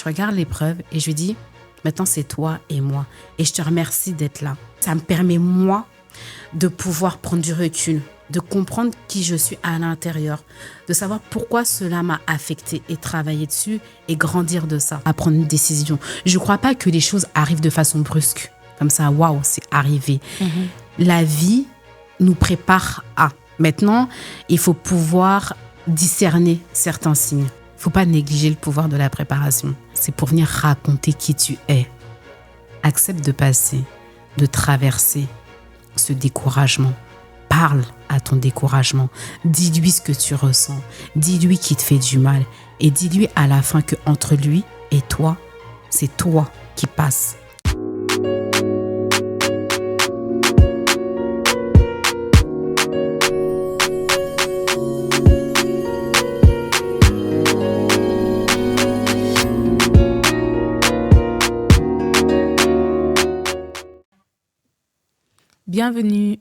regarde l'épreuve et je lui dis, maintenant c'est toi et moi. Et je te remercie d'être là. Ça me permet, moi, de pouvoir prendre du recul, de comprendre qui je suis à l'intérieur, de savoir pourquoi cela m'a affecté et travailler dessus et grandir de ça, à prendre une décision. Je ne crois pas que les choses arrivent de façon brusque. Comme ça, waouh, c'est arrivé. La vie nous prépare à. Maintenant, il faut pouvoir discerner certains signes. Il ne faut pas négliger le pouvoir de la préparation. C'est pour venir raconter qui tu es. Accepte de passer, de traverser ce découragement. Parle à ton découragement. Dis-lui ce que tu ressens. Dis-lui qui te fait du mal. Et dis-lui à la fin qu'entre lui et toi, c'est toi qui passes.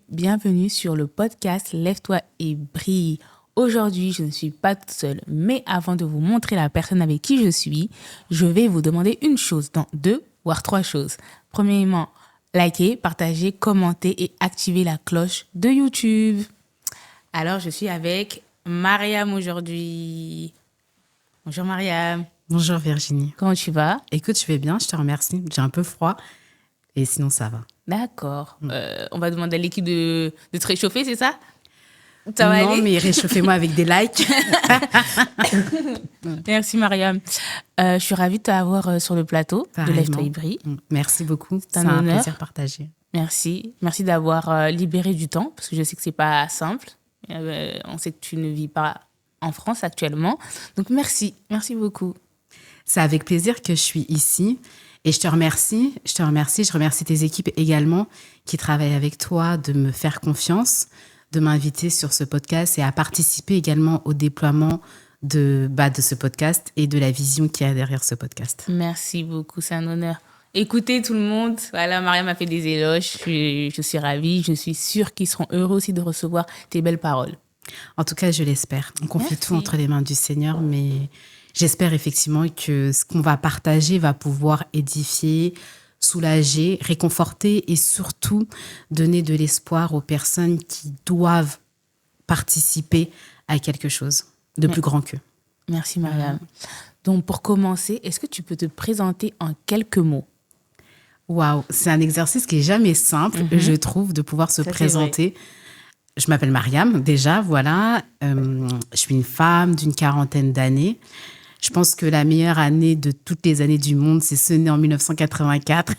Bienvenue sur le podcast Lève-toi et brille. Aujourd'hui, je ne suis pas toute seule, mais avant de vous montrer la personne avec qui je suis, je vais vous demander une chose, dans 2 voire 3 choses. Premièrement, likez, partagez, commentez et activez la cloche de YouTube. Alors, je suis avec Mariam aujourd'hui. Bonjour Mariam. Bonjour Virginie. Comment tu vas? Écoute, je vais bien, je te remercie. J'ai un peu froid et sinon ça va. D'accord. On va demander à l'équipe de te réchauffer, c'est ça? Ça va non, aller? mais réchauffez-moi avec des likes. Merci Mariam. Je suis ravie de t'avoir sur le plateau de Lève-toi et brille. Merci beaucoup. C'est un honneur. Plaisir partagé. Merci d'avoir libéré du temps parce que je sais que c'est pas simple. On sait que tu ne vis pas en France actuellement. Donc merci beaucoup. C'est avec plaisir que je suis ici. Et je remercie tes équipes également qui travaillent avec toi, de me faire confiance, de m'inviter sur ce podcast et à participer également au déploiement de ce podcast et de la vision qu'il y a derrière ce podcast. Merci beaucoup, c'est un honneur. Écoutez tout le monde, voilà, Mariam a fait des éloges, je suis ravie, je suis sûre qu'ils seront heureux aussi de recevoir tes belles paroles. En tout cas, je l'espère. On confie tout entre les mains du Seigneur, mais... J'espère effectivement que ce qu'on va partager va pouvoir édifier, soulager, réconforter et surtout donner de l'espoir aux personnes qui doivent participer à quelque chose de plus grand qu'eux. Merci Mariam. Donc pour commencer, est-ce que tu peux te présenter en quelques mots? Waouh, c'est un exercice qui est jamais simple, je trouve, de pouvoir se présenter. Je m'appelle Mariam, déjà, voilà. Je suis une femme d'une 40aine d'années. Je pense que la meilleure année de toutes les années du monde, c'est ce né en 1984.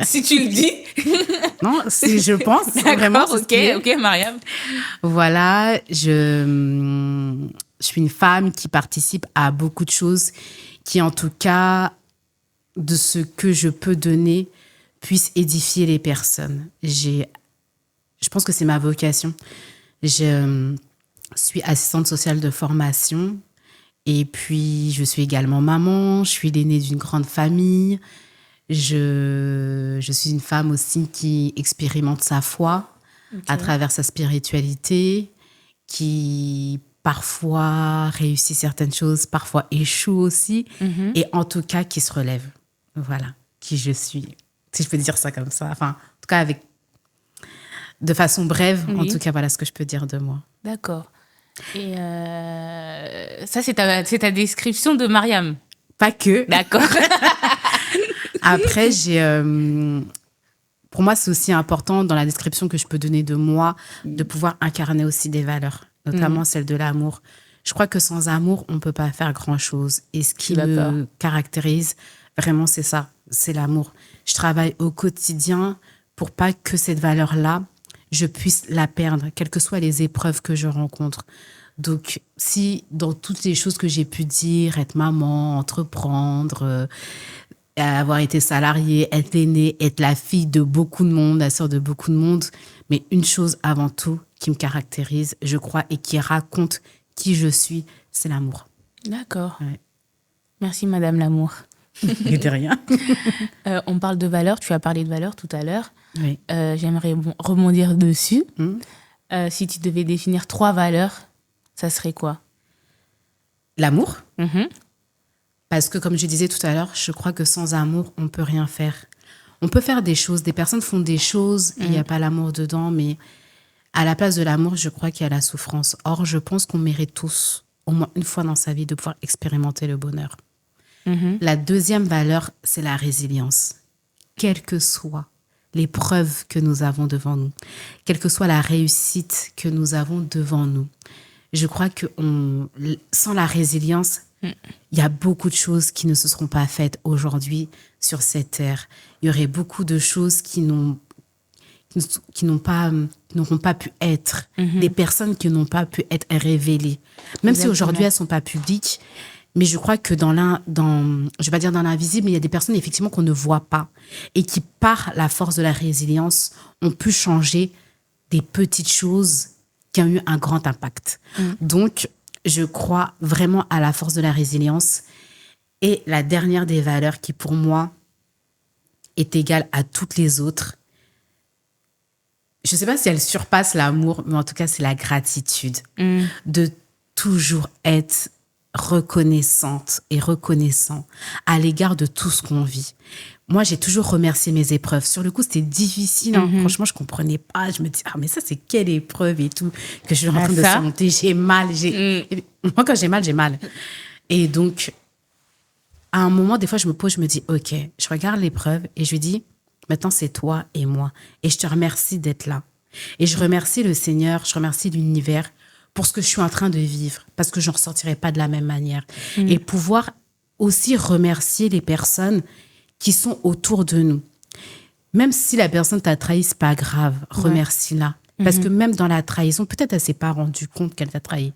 Si tu le dis. Non, je pense. Vraiment, ok, Mariam. Voilà, je suis une femme qui participe à beaucoup de choses, qui en tout cas, de ce que je peux donner, puisse édifier les personnes. Je pense que c'est ma vocation. Je suis assistante sociale de formation. Et puis, je suis également maman, je suis l'aînée d'une grande famille. Je suis une femme aussi qui expérimente sa foi à travers sa spiritualité, qui parfois réussit certaines choses, parfois échoue aussi, et en tout cas qui se relève. Voilà, qui je suis, si je peux dire ça comme ça. Enfin, en tout cas, de façon brève, en tout cas, voilà ce que je peux dire de moi. D'accord. Et ça, c'est ta description de Mariam? Pas que. D'accord. Après, pour moi, c'est aussi important dans la description que je peux donner de moi, de pouvoir incarner aussi des valeurs, notamment celle de l'amour. Je crois que sans amour, on ne peut pas faire grand-chose. Et ce qui me caractérise, vraiment, c'est ça, c'est l'amour. Je travaille au quotidien pour pas que cette valeur-là, je puisse la perdre, quelles que soient les épreuves que je rencontre. Donc, si dans toutes les choses que j'ai pu dire, être maman, entreprendre, avoir été salariée, être l'aînée, être la fille de beaucoup de monde, la sœur de beaucoup de monde, mais une chose avant tout qui me caractérise, je crois, et qui raconte qui je suis, c'est l'amour. D'accord. Ouais. Merci, Madame l'amour. De rien. On parle de valeurs, tu as parlé de valeurs tout à l'heure. Oui. J'aimerais rebondir dessus. Si tu devais définir 3 valeurs, ça serait quoi? L'amour, Parce que, comme je disais tout à l'heure, je crois que sans amour, on peut rien faire. On peut faire des choses, des personnes font des choses, il n'y a pas l'amour dedans, mais à la place de l'amour, je crois qu'il y a la souffrance. Or, je pense qu'on mérite tous, au moins une fois dans sa vie, de pouvoir expérimenter le bonheur. La deuxième valeur, c'est la résilience. Quelle que soit l'épreuve que nous avons devant nous, quelle que soit la réussite que nous avons devant nous, je crois que sans la résilience, il y a beaucoup de choses qui ne se seront pas faites aujourd'hui sur cette terre. Il y aurait beaucoup de choses qui n'auront pas pu être, des personnes qui n'ont pas pu être révélées. Même si aujourd'hui elles ne sont pas publiques, mais je crois que je vais pas dire dans l'invisible, mais il y a des personnes effectivement qu'on ne voit pas et qui, par la force de la résilience, ont pu changer des petites choses qui ont eu un grand impact. Donc, je crois vraiment à la force de la résilience. Et la dernière des valeurs qui, pour moi, est égale à toutes les autres, je ne sais pas si elle surpasse l'amour, mais en tout cas, c'est la gratitude. De toujours être reconnaissante et reconnaissant à l'égard de tout ce qu'on vit. Moi, j'ai toujours remercié mes épreuves. Sur le coup, c'était difficile. Franchement, je ne comprenais pas. Je me dis, mais ça, c'est quelle épreuve et tout, que je suis en train de surmonter. J'ai mal. Moi, quand j'ai mal, j'ai mal. Et donc, à un moment, des fois, je me pose, je me dis, OK, je regarde l'épreuve et je lui dis, maintenant, c'est toi et moi. Et je te remercie d'être là. Et je remercie le Seigneur, je remercie l'univers pour ce que je suis en train de vivre, parce que je ne ressortirai pas de la même manière. Et pouvoir aussi remercier les personnes qui sont autour de nous. Même si la personne t'a trahi, ce n'est pas grave, remercie-la. Parce que même dans la trahison, peut-être elle ne s'est pas rendue compte qu'elle t'a trahi.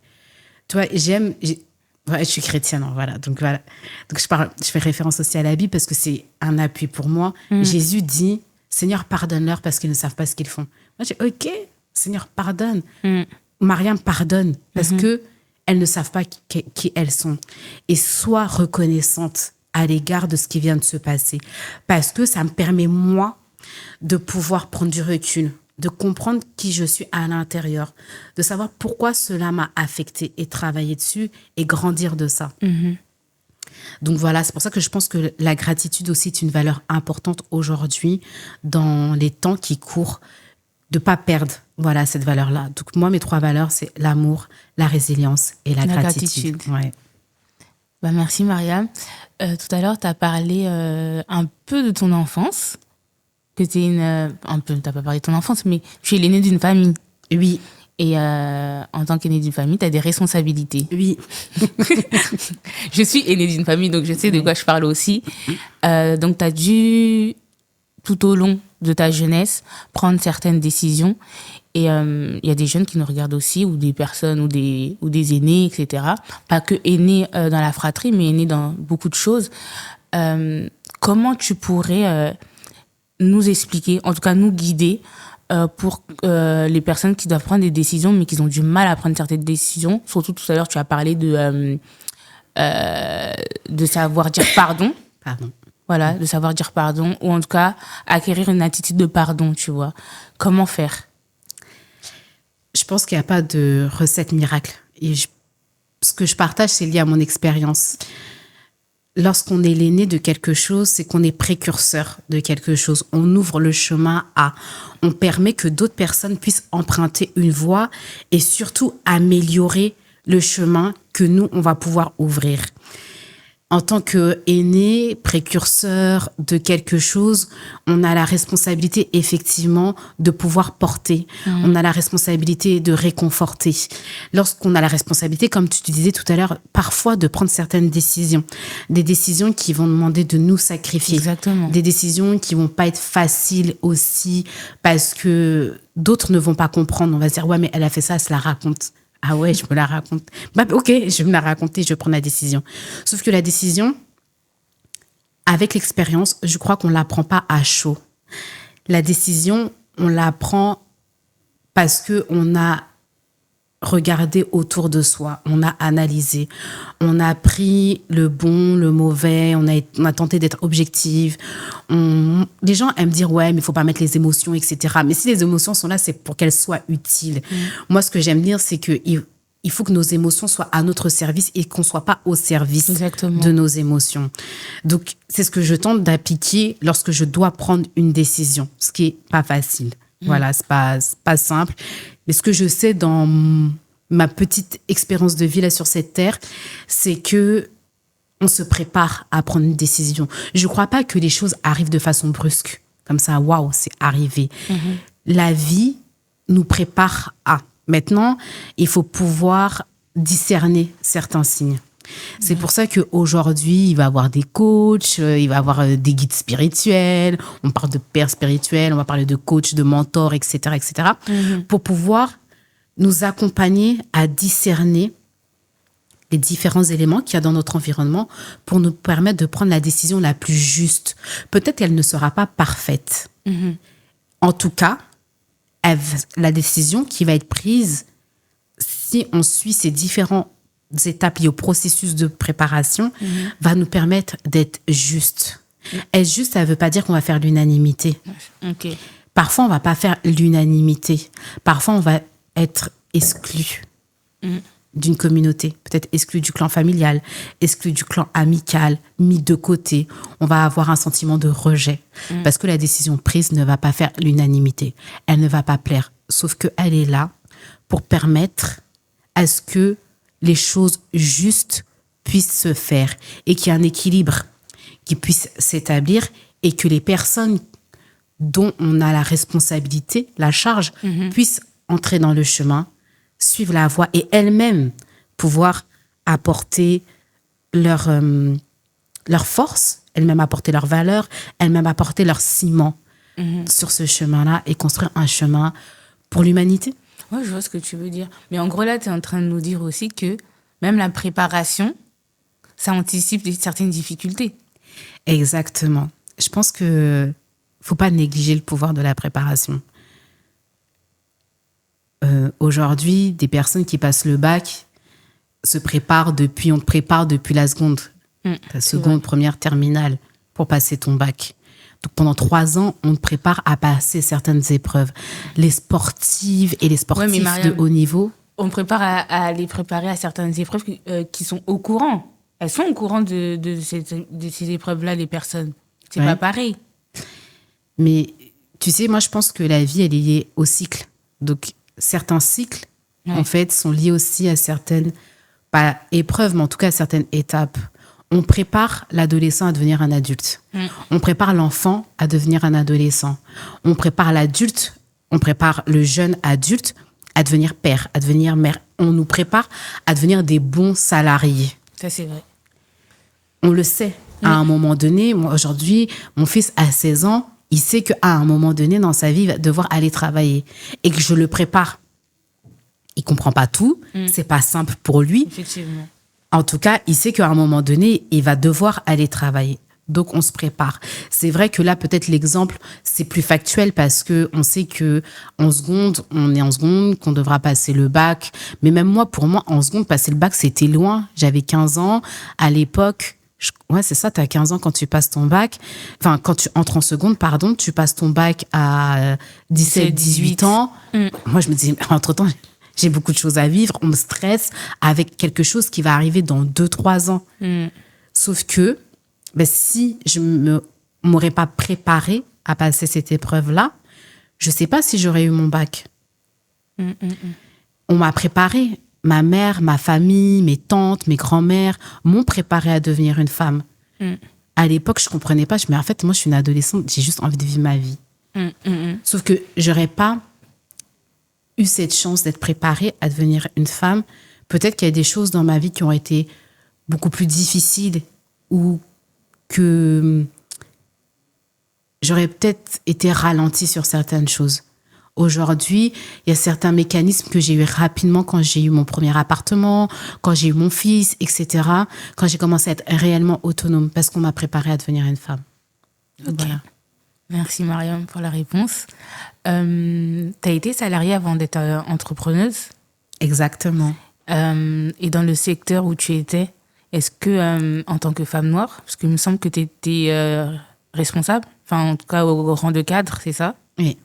Tu vois, je suis chrétienne, voilà. Donc je fais référence aussi à la Bible parce que c'est un appui pour moi. Jésus dit, Seigneur, pardonne-leur parce qu'ils ne savent pas ce qu'ils font. Moi, j'ai OK, Seigneur, pardonne. Mariam pardonne parce que elles ne savent pas qui elles sont. Et sois reconnaissante à l'égard de ce qui vient de se passer. Parce que ça me permet, moi, de pouvoir prendre du recul, de comprendre qui je suis à l'intérieur, de savoir pourquoi cela m'a affecté et travailler dessus et grandir de ça. Donc voilà, c'est pour ça que je pense que la gratitude aussi est une valeur importante aujourd'hui dans les temps qui courent, de ne pas perdre cette valeur-là. Donc moi, mes 3 valeurs, c'est l'amour, la résilience et la gratitude. Ouais. Merci Mariam. Tout à l'heure, tu as parlé un peu de ton enfance, que tu es t'as pas parlé de ton enfance, mais tu es l'aînée d'une famille. Oui. Et en tant qu'aînée d'une famille, tu as des responsabilités. Oui. Je suis aînée d'une famille, donc je sais de quoi je parle aussi. Donc, tu as dû, tout au long de ta jeunesse, prendre certaines décisions. Et il y a des jeunes qui nous regardent aussi, ou des personnes, ou des aînés, etc. Pas que aînés dans la fratrie, mais aînés dans beaucoup de choses. Comment tu pourrais nous expliquer, en tout cas nous guider, pour les personnes qui doivent prendre des décisions, mais qui ont du mal à prendre certaines décisions. Surtout tout à l'heure, tu as parlé de savoir dire pardon. Pardon. Voilà, de savoir dire pardon, ou en tout cas, acquérir une attitude de pardon, tu vois. Comment faire ? Je pense qu'il n'y a pas de recette miracle. Et ce que je partage, c'est lié à mon expérience. Lorsqu'on est l'aîné de quelque chose, c'est qu'on est précurseur de quelque chose. On ouvre le chemin on permet que d'autres personnes puissent emprunter une voie et surtout améliorer le chemin que nous, on va pouvoir ouvrir. En tant qu'aîné, précurseur de quelque chose, on a la responsabilité effectivement de pouvoir porter. On a la responsabilité de réconforter. Lorsqu'on a la responsabilité, comme tu disais tout à l'heure, parfois de prendre certaines décisions. Des décisions qui vont demander de nous sacrifier. Exactement. Des décisions qui vont pas être faciles aussi parce que d'autres ne vont pas comprendre. On va se dire, ouais, mais elle a fait ça, elle se la raconte. Ah ouais, je me la raconte. OK, je vais me la raconter, je vais prendre la décision. Sauf que la décision, avec l'expérience, je crois qu'on ne la prend pas à chaud. La décision, on la prend parce qu'on a regardé autour de soi, on a analysé, on a pris le bon, le mauvais, on a tenté d'être objectif. Les gens aiment dire, ouais, mais il ne faut pas mettre les émotions, etc. Mais si les émotions sont là, c'est pour qu'elles soient utiles. Moi, ce que j'aime dire, c'est qu'il il faut que nos émotions soient à notre service et qu'on ne soit pas au service Exactement. de nos émotions. Donc, c'est ce que je tente d'appliquer lorsque je dois prendre une décision, ce qui n'est pas facile. Voilà, c'est pas simple. Mais ce que je sais dans ma petite expérience de vie là sur cette terre, c'est que on se prépare à prendre une décision. Je ne crois pas que les choses arrivent de façon brusque. Comme ça, waouh, c'est arrivé. La vie nous prépare à. Maintenant, il faut pouvoir discerner certains signes. C'est pour ça qu'aujourd'hui, il va y avoir des coachs, il va y avoir des guides spirituels, on parle de pères spirituels, on va parler de coachs, de mentors, etc., etc., pour pouvoir nous accompagner à discerner les différents éléments qu'il y a dans notre environnement pour nous permettre de prendre la décision la plus juste. Peut-être qu'elle ne sera pas parfaite. En tout cas, la décision qui va être prise, si on suit ces différentes étapes liées au processus de préparation, va nous permettre d'être juste. Être juste, ça ne veut pas dire qu'on va faire l'unanimité. Ok. Parfois, on ne va pas faire l'unanimité. Parfois, on va être exclu d'une communauté, peut-être exclu du clan familial, exclu du clan amical, mis de côté. On va avoir un sentiment de rejet parce que la décision prise ne va pas faire l'unanimité. Elle ne va pas plaire, sauf qu'elle est là pour permettre à ce que les choses justes puissent se faire et qu'il y ait un équilibre qui puisse s'établir et que les personnes dont on a la responsabilité, la charge, puissent entrer dans le chemin, suivre la voie et elles-mêmes pouvoir apporter leur force, elles-mêmes apporter leur valeur, elles-mêmes apporter leur ciment sur ce chemin-là et construire un chemin pour l'humanité. Oui, je vois ce que tu veux dire. Mais en gros, là, tu es en train de nous dire aussi que même la préparation, ça anticipe certaines difficultés. Exactement. Je pense que faut pas négliger le pouvoir de la préparation. Aujourd'hui, des personnes qui passent le bac on te prépare depuis la seconde, la seconde, première, terminale, pour passer ton bac. Donc pendant 3 ans, on te prépare à passer certaines épreuves. Les sportives et les sportifs de haut niveau. On prépare à les préparer à certaines épreuves qui sont au courant. Elles sont au courant de ces épreuves-là, les personnes. C'est pas pareil. Mais tu sais, moi, je pense que la vie, elle est liée au cycle. Donc, certains cycles, en fait, sont liés aussi à certaines, pas épreuves, mais en tout cas à certaines étapes. On prépare l'adolescent à devenir un adulte. On prépare l'enfant à devenir un adolescent. On prépare l'adulte, on prépare le jeune adulte à devenir père, à devenir mère. On nous prépare à devenir des bons salariés. Ça, c'est vrai. On le sait. À un moment donné, moi, aujourd'hui, mon fils a 16 ans, il sait qu'à un moment donné dans sa vie, il va devoir aller travailler et que je le prépare. Il comprend pas tout, c'est pas simple pour lui. Effectivement. En tout cas, il sait qu'à un moment donné, il va devoir aller travailler. Donc, on se prépare. C'est vrai que là, peut-être l'exemple, c'est plus factuel parce que on sait que on est en seconde, qu'on devra passer le bac. Mais même moi, pour moi, en seconde, passer le bac, c'était loin. J'avais 15 ans. À l'époque, ouais, c'est ça, tu as 15 ans quand tu passes ton bac. Enfin, quand tu entres en seconde, pardon, tu passes ton bac à 17, 18 ans. Moi, je me disais, entre-temps, j'ai beaucoup de choses à vivre. On me stresse avec quelque chose qui va arriver dans 2-3 ans. Sauf que, si je ne m'aurais pas préparée à passer cette épreuve-là, je ne sais pas si j'aurais eu mon bac. On m'a préparée. Ma mère, ma famille, mes tantes, mes grands-mères m'ont préparée à devenir une femme. À l'époque, je ne comprenais pas. Mais en fait, moi, je suis une adolescente. J'ai juste envie de vivre ma vie. Sauf que je n'aurais pas eu cette chance d'être préparée à devenir une femme. Peut-être qu'il y a des choses dans ma vie qui ont été beaucoup plus difficiles ou que j'aurais peut-être été ralentie sur certaines choses. Aujourd'hui, il y a certains mécanismes que j'ai eu rapidement quand j'ai eu mon premier appartement, quand j'ai eu mon fils, etc. Quand j'ai commencé à être réellement autonome parce qu'on m'a préparée à devenir une femme. Okay. Voilà. Merci Mariam pour la réponse. Tu as été salariée avant d'être entrepreneuse. Exactement. Et dans le secteur où tu étais, est-ce que, en tant que femme noire, parce qu'il me semble que tu étais responsable, enfin en tout cas au rang de cadre, c'est ça? Oui.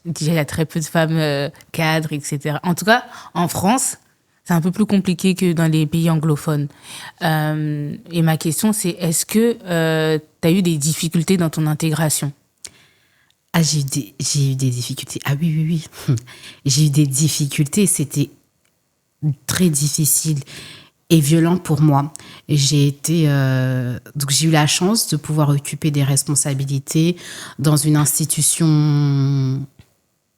déjà, il y a très peu de femmes cadres, etc. En tout cas, en France, c'est un peu plus compliqué que dans les pays anglophones. Et ma question, c'est est-ce que tu as eu des difficultés dans ton intégration? Ah, j'ai eu des difficultés. Ah oui, oui, oui. J'ai eu des difficultés. C'était très difficile et violent pour moi. Donc j'ai eu la chance de pouvoir occuper des responsabilités dans une institution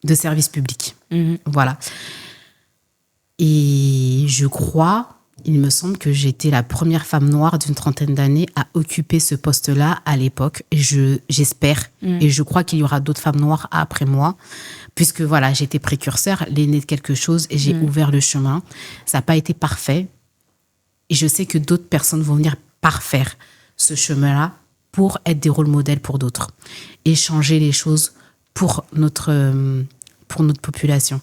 de service public. Voilà. Et il me semble que j'étais la première femme noire d'une trentaine d'années à occuper ce poste-là à l'époque. Et j'espère et je crois qu'il y aura d'autres femmes noires après moi, puisque voilà, j'étais précurseur, l'aînée de quelque chose et j'ai ouvert le chemin. Ça n'a pas été parfait. Et je sais que d'autres personnes vont venir parfaire ce chemin-là pour être des rôles modèles pour d'autres et changer les choses pour notre population.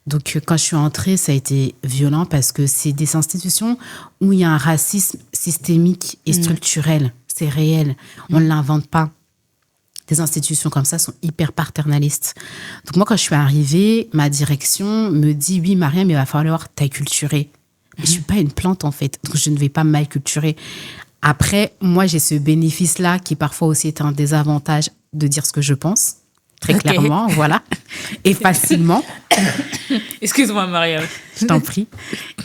Donc, quand je suis entrée, ça a été violent parce que c'est des institutions où il y a un racisme systémique et structurel. C'est réel. On ne l'invente pas. Des institutions comme ça sont hyper paternalistes. Donc, moi, quand je suis arrivée, ma direction me dit « Oui, Mariam, il va falloir t'acculturer. » Je ne suis pas une plante, en fait. Donc, je ne vais pas m'acculturer. Après, moi, j'ai ce bénéfice-là qui parfois aussi est un désavantage de dire ce que je pense. Très clairement, voilà. Et facilement. Excuse-moi, Mariam. Je t'en prie.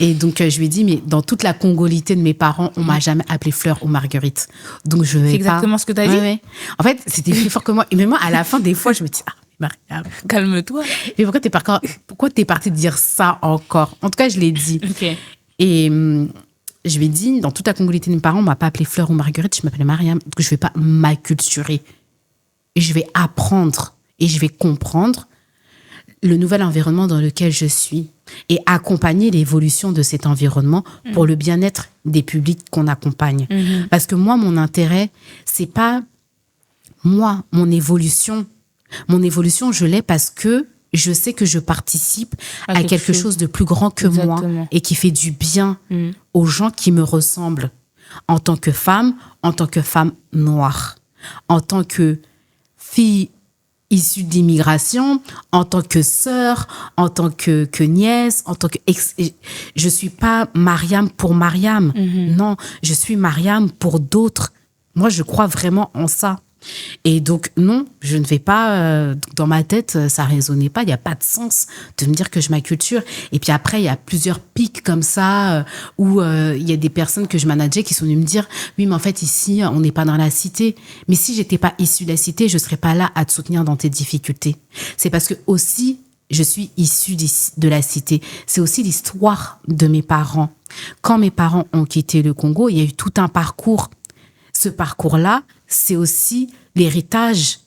Et donc, je lui ai dit, mais dans toute la congolité de mes parents, on ne m'a jamais appelée Fleur ou Marguerite. Donc, je vais C'est exactement ce que tu as dit. Ouais. En fait, c'était plus fort que moi. Et même moi, à la fin, des fois, je me dis, Mariam. Calme-toi. Mais pourquoi t'es partie de dire ça encore? En tout cas, je l'ai dit. Okay. Et je lui ai dit, dans toute la congolité de mes parents, on ne m'a pas appelée Fleur ou Marguerite, je m'appelais Mariam. Donc, je ne vais pas m'acculturer. Et je vais apprendre. Et je vais comprendre le nouvel environnement dans lequel je suis et accompagner l'évolution de cet environnement pour le bien-être des publics qu'on accompagne. Parce que moi, mon intérêt, c'est pas moi, mon évolution. Mon évolution, je l'ai parce que je sais que je participe à quelque chose de plus grand que moi et qui fait du bien aux gens qui me ressemblent en tant que femme noire, en tant que fille issue d'immigration, en tant que sœur, en tant que nièce, en tant que je suis pas Mariam pour Mariam. Non, je suis Mariam pour d'autres. Moi, je crois vraiment en ça. Et donc, non, je ne vais pas... dans ma tête, ça résonnait pas. Il n'y a pas de sens de me dire que je m'acculture. Et puis après, il y a plusieurs pics comme ça où il y a des personnes que je manageais qui sont venues me dire « Oui, mais en fait, ici, on n'est pas dans la cité. Mais si j'étais pas issue de la cité, je serais pas là à te soutenir dans tes difficultés. » C'est parce que aussi, je suis issue de la cité. C'est aussi l'histoire de mes parents. Quand mes parents ont quitté le Congo, il y a eu tout un parcours. Ce parcours-là, c'est aussi l'héritage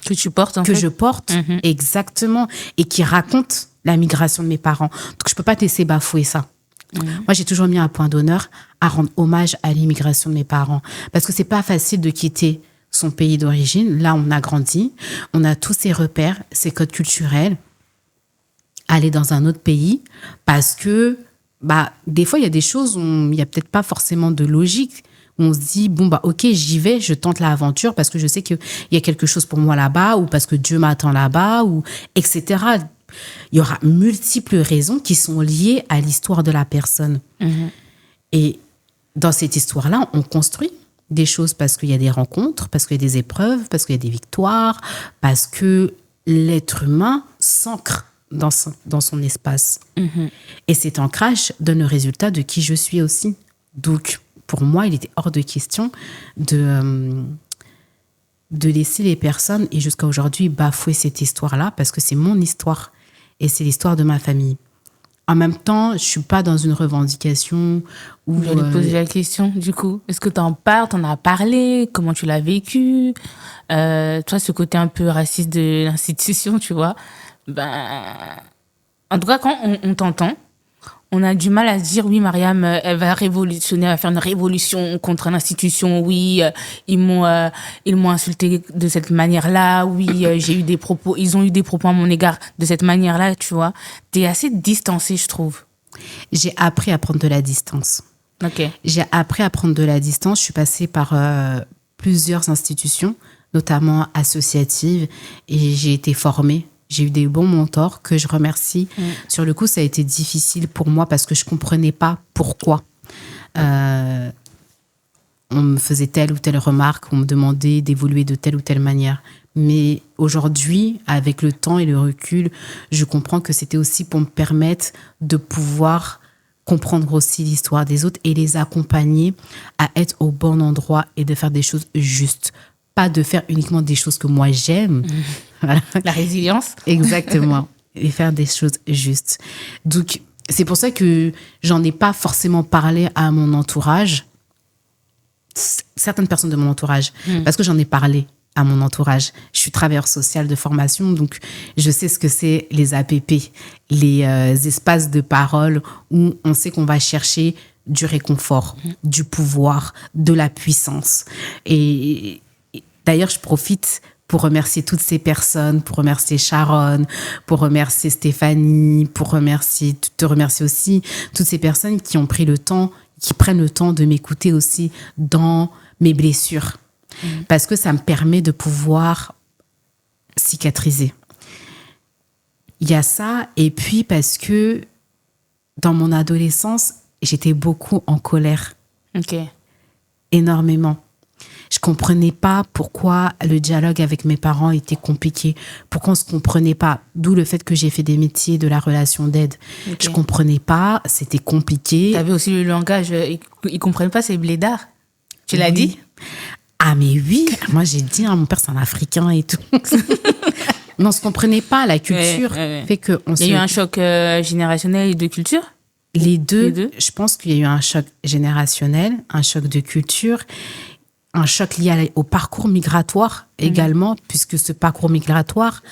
que tu portes, je porte, exactement, et qui raconte la migration de mes parents. Donc, je peux pas te laisser bafouer ça. Moi, j'ai toujours mis un point d'honneur à rendre hommage à l'immigration de mes parents. Parce que c'est pas facile de quitter son pays d'origine. Là, on a grandi, on a tous ses repères, ses codes culturels, aller dans un autre pays, parce que, des fois, il y a des choses où il n'y a peut-être pas forcément de logique. On se dit, ok, j'y vais, je tente l'aventure parce que je sais qu'il y a quelque chose pour moi là-bas ou parce que Dieu m'attend là-bas, ou etc. Il y aura multiples raisons qui sont liées à l'histoire de la personne. Et dans cette histoire-là, on construit des choses parce qu'il y a des rencontres, parce qu'il y a des épreuves, parce qu'il y a des victoires, parce que l'être humain s'ancre dans son espace. Et cet ancrage donne le résultat de qui je suis aussi. Donc, pour moi, il était hors de question de laisser les personnes, et jusqu'à aujourd'hui, bafouer cette histoire-là, parce que c'est mon histoire et c'est l'histoire de ma famille. En même temps, je ne suis pas dans une revendication où... Je vais te poser la question, du coup. Est-ce que tu en parles, tu en as parlé? Comment tu l'as vécu? Toi, ce côté un peu raciste de l'institution, tu vois. En tout cas, quand on t'entend, on a du mal à se dire, oui, Mariam, elle va révolutionner, elle va faire une révolution contre l'institution. Oui, ils m'ont insulté de cette manière-là. Oui, j'ai eu des propos, ils ont eu des propos à mon égard de cette manière-là, tu vois. T'es assez distancée, je trouve. J'ai appris à prendre de la distance. Ok. J'ai appris à prendre de la distance. Je suis passée par plusieurs institutions, notamment associatives, et j'ai été formée J'ai eu des bons mentors que je remercie. Sur le coup, ça a été difficile pour moi parce que je ne comprenais pas pourquoi. On me faisait telle ou telle remarque, on me demandait d'évoluer de telle ou telle manière. Mais aujourd'hui, avec le temps et le recul, je comprends que c'était aussi pour me permettre de pouvoir comprendre aussi l'histoire des autres et les accompagner à être au bon endroit et de faire des choses justes. Pas de faire uniquement des choses que moi j'aime. Voilà. La résilience. Exactement. Et faire des choses justes. Donc, c'est pour ça que j'en ai pas forcément parlé à mon entourage. Certaines personnes de mon entourage. Parce que j'en ai parlé à mon entourage. Je suis travailleur social de formation, donc je sais ce que c'est les APP, les espaces de parole où on sait qu'on va chercher du réconfort, du pouvoir, de la puissance. Et d'ailleurs, je profite pour remercier toutes ces personnes, pour remercier Sharon, pour remercier Stéphanie, te remercier aussi toutes ces personnes qui ont pris le temps, qui prennent le temps de m'écouter aussi dans mes blessures. Parce que ça me permet de pouvoir cicatriser. Il y a ça, et puis parce que dans mon adolescence, j'étais beaucoup en colère. Ok. Énormément. Je comprenais pas pourquoi le dialogue avec mes parents était compliqué, pourquoi on se comprenait pas, d'où le fait que j'ai fait des métiers de la relation d'aide. Je comprenais pas, c'était compliqué. Tu avais aussi le langage, ils comprennent pas, c'est blédard. Tu l'as dit? Ah mais oui, moi j'ai dit, mon père c'est un Africain et tout. Mais on se comprenait pas, la culture fait que Il y a eu un choc générationnel de culture? Les deux, je pense qu'il y a eu un choc générationnel, un choc de culture, un choc lié au parcours migratoire également, puisque ce parcours migratoire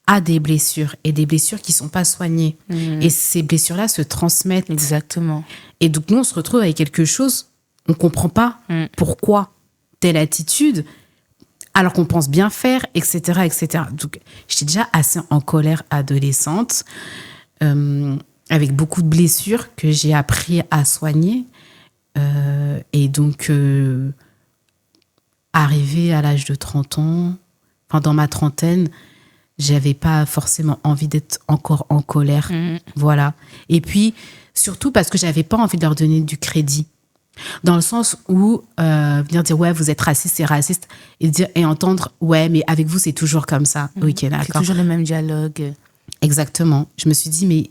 a des blessures et des blessures qui ne sont pas soignées. Et ces blessures-là se transmettent. Exactement. Et donc nous, on se retrouve avec quelque chose, on ne comprend pas pourquoi telle attitude, alors qu'on pense bien faire, etc., etc. Donc j'étais déjà assez en colère adolescente, avec beaucoup de blessures que j'ai appris à soigner. Et donc... arrivée à l'âge de 30 ans, enfin dans ma trentaine, j'avais pas forcément envie d'être encore en colère. Voilà. Et puis, surtout parce que j'avais pas envie de leur donner du crédit. Dans le sens où venir dire, ouais, vous êtes raciste, c'est raciste, et entendre, ouais, mais avec vous, c'est toujours comme ça. Ok, d'accord. C'est toujours le même dialogue. Exactement. Je me suis dit, mais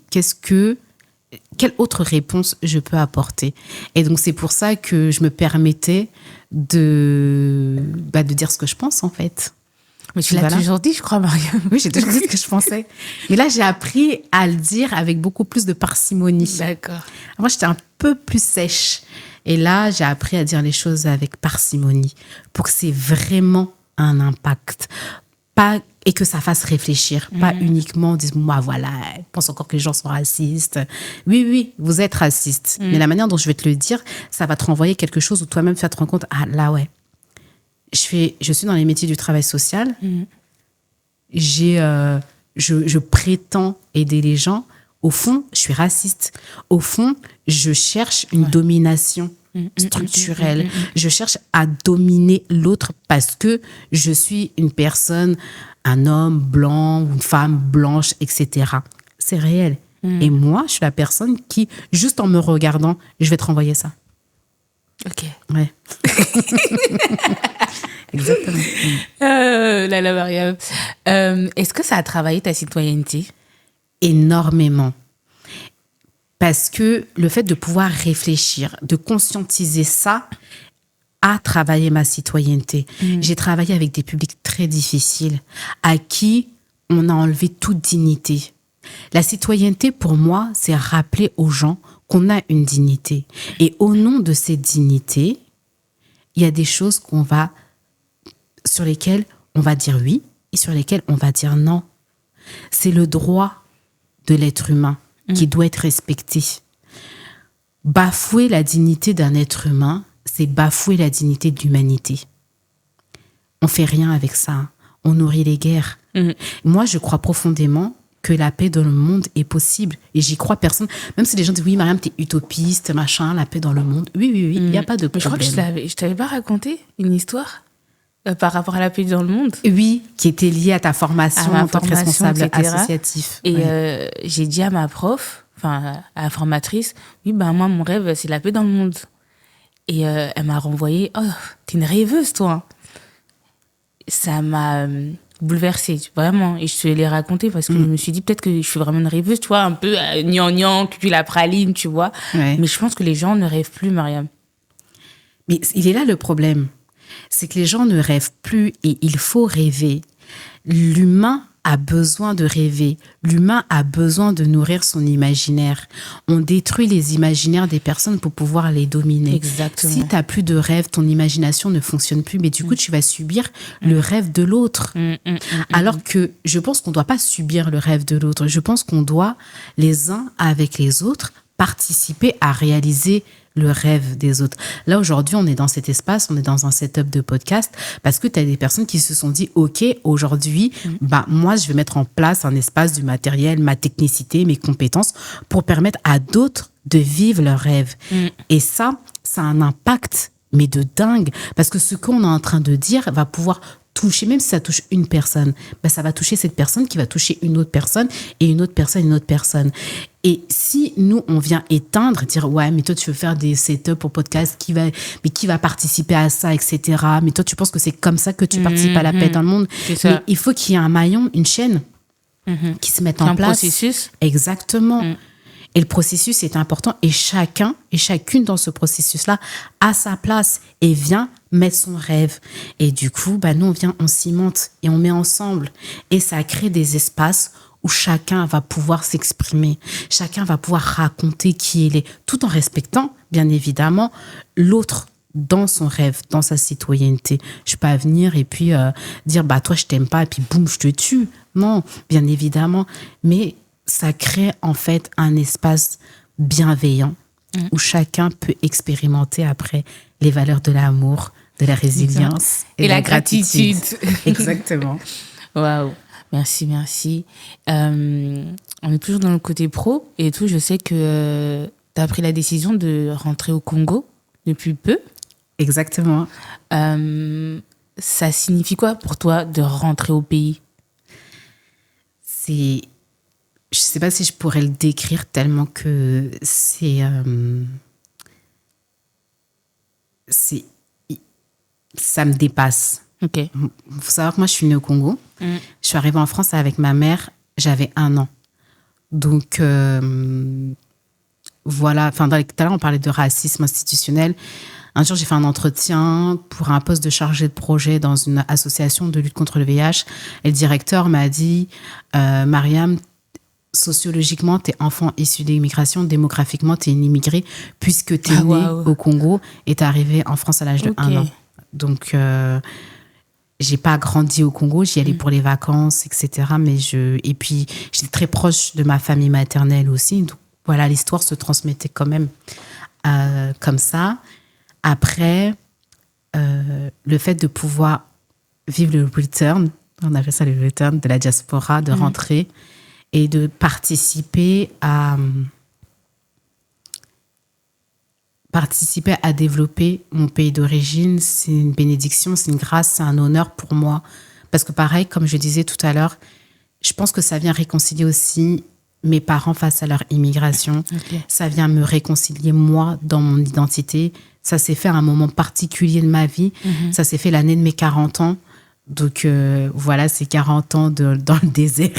quelle autre réponse je peux apporter? Et donc, c'est pour ça que je me permettais de dire ce que je pense, en fait. Mais tu l'as toujours dit, je crois, Mariam. Oui, j'ai toujours dit ce que je pensais. Mais là, j'ai appris à le dire avec beaucoup plus de parcimonie. D'accord. Moi, j'étais un peu plus sèche. Et là, j'ai appris à dire les choses avec parcimonie pour que c'est vraiment un impact. Et que ça fasse réfléchir, pas uniquement dire, moi, voilà, je pense encore que les gens sont racistes. Oui, vous êtes raciste. Mais la manière dont je vais te le dire, ça va te renvoyer quelque chose où toi-même, tu vas te rendre compte, ah là, ouais. Je suis dans les métiers du travail social. Je prétends aider les gens. Au fond, je suis raciste. Au fond, je cherche une domination structurelle. Je cherche à dominer l'autre parce que je suis une personne, un homme blanc ou une femme blanche, etc. C'est réel. Et moi, je suis la personne qui, juste en me regardant, je vais te renvoyer ça. Ok. Ouais. Exactement. La Mariam. Est-ce que ça a travaillé ta citoyenneté? Énormément. Parce que le fait de pouvoir réfléchir, de conscientiser ça, a travaillé ma citoyenneté. J'ai travaillé avec des publics très difficiles, à qui on a enlevé toute dignité. La citoyenneté, pour moi, c'est rappeler aux gens qu'on a une dignité. Et au nom de cette dignité, il y a des choses sur lesquelles on va dire oui et sur lesquelles on va dire non. C'est le droit de l'être humain qui doit être respecté. Bafouer la dignité d'un être humain, c'est bafouer la dignité de l'humanité. On fait rien avec ça. On nourrit les guerres. Moi, je crois profondément que la paix dans le monde est possible. Et j'y crois personne. Même si les gens disent, oui, Mariam, t'es utopiste, machin, la paix dans le monde. Oui, il n'y a pas de problème. Je crois que je t'avais pas raconté une histoire. Par rapport à la paix dans le monde. Oui, qui était liée à ta formation en tant que responsable etc. associatif. Et j'ai dit à ma prof, à la formatrice, oui, moi, mon rêve, c'est la paix dans le monde. Et elle m'a renvoyé, oh, t'es une rêveuse, toi. Ça m'a bouleversée, vraiment. Et je te l'ai raconté parce que je me suis dit, peut-être que je suis vraiment une rêveuse, tu vois, un peu gnangnan, puis la praline, tu vois. Ouais. Mais je pense que les gens ne rêvent plus, Mariam. Mais il est là le problème. C'est que les gens ne rêvent plus et il faut rêver. L'humain a besoin de rêver. L'humain a besoin de nourrir son imaginaire. On détruit les imaginaires des personnes pour pouvoir les dominer. Exactement. Si tu n'as plus de rêve, ton imagination ne fonctionne plus, mais du coup, tu vas subir le rêve de l'autre. Alors que je pense qu'on ne doit pas subir le rêve de l'autre. Je pense qu'on doit, les uns avec les autres, participer à réaliser le rêve des autres. Là, aujourd'hui, on est dans cet espace, on est dans un setup de podcast parce que tu as des personnes qui se sont dit, OK, aujourd'hui, moi, je vais mettre en place un espace du matériel, ma technicité, mes compétences pour permettre à d'autres de vivre leur rêve. Et ça a un impact, mais de dingue, parce que ce qu'on est en train de dire va pouvoir toucher, même si ça touche une personne, ça va toucher cette personne qui va toucher une autre personne et une autre personne, une autre personne. Et si nous, on vient éteindre, dire, ouais, mais toi, tu veux faire des setups pour podcast, qui va participer à ça, etc. Mais toi, tu penses que c'est comme ça que tu participes à la paix dans le monde. Mais il faut qu'il y ait un maillon, une chaîne qui se mette en place. Un processus. Exactement. Et le processus est important et chacun et chacune dans ce processus-là a sa place et vient mettre son rêve. Et du coup, nous, on cimente et on met ensemble. Et ça crée des espaces où chacun va pouvoir s'exprimer. Chacun va pouvoir raconter qui il est, tout en respectant, bien évidemment, l'autre dans son rêve, dans sa citoyenneté. Je ne peux pas venir et puis dire, toi, je t'aime pas, et puis boum, je te tue. Non, bien évidemment. Mais ça crée en fait un espace bienveillant où chacun peut expérimenter après les valeurs de l'amour, de la résilience et la gratitude. Exactement. Waouh, merci. On est toujours dans le côté pro et tout. Je sais que tu as pris la décision de rentrer au Congo depuis peu. Exactement. Ça signifie quoi pour toi de rentrer au pays ? Je ne sais pas si je pourrais le décrire tellement que ça me dépasse. Ok. Il faut savoir que moi, je suis née au Congo. Je suis arrivée en France avec ma mère, j'avais 1 an. Donc, voilà. Tout à l'heure, on parlait de racisme institutionnel. Un jour, j'ai fait un entretien pour un poste de chargé de projet dans une association de lutte contre le VIH. Et le directeur m'a dit, Mariam, sociologiquement, tu es enfant issu d'immigration, démographiquement, tu es une immigrée, puisque tu es née au Congo et tu es arrivée en France à l'âge de 1 an. Donc, j'ai pas grandi au Congo, j'y allais pour les vacances, etc. Et puis, j'étais très proche de ma famille maternelle aussi. Donc, voilà, l'histoire se transmettait quand même comme ça. Après, le fait de pouvoir vivre le return, on appelle ça le return de la diaspora, de rentrer et de participer à développer mon pays d'origine, c'est une bénédiction, c'est une grâce, c'est un honneur pour moi. Parce que pareil, comme je disais tout à l'heure, je pense que ça vient réconcilier aussi mes parents face à leur immigration. Okay. Ça vient me réconcilier moi dans mon identité. Ça s'est fait à un moment particulier de ma vie. Ça s'est fait l'année de mes 40 ans. Donc voilà, c'est 40 ans dans le désert.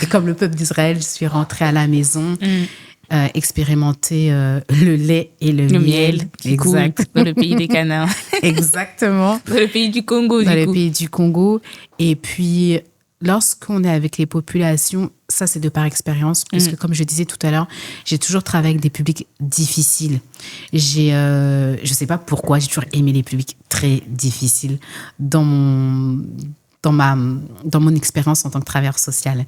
Et comme le peuple d'Israël, je suis rentrée à la maison, expérimenter le lait et le miel. Exact. Dans le pays des Canards. Exactement. Dans le pays du Congo, Dans le pays du Congo. Et puis, lorsqu'on est avec les populations, ça c'est de par expérience, parce que comme je disais tout à l'heure, j'ai toujours travaillé avec des publics difficiles. Je sais pas pourquoi, j'ai toujours aimé les publics très difficiles dans mon expérience en tant que travailleur social.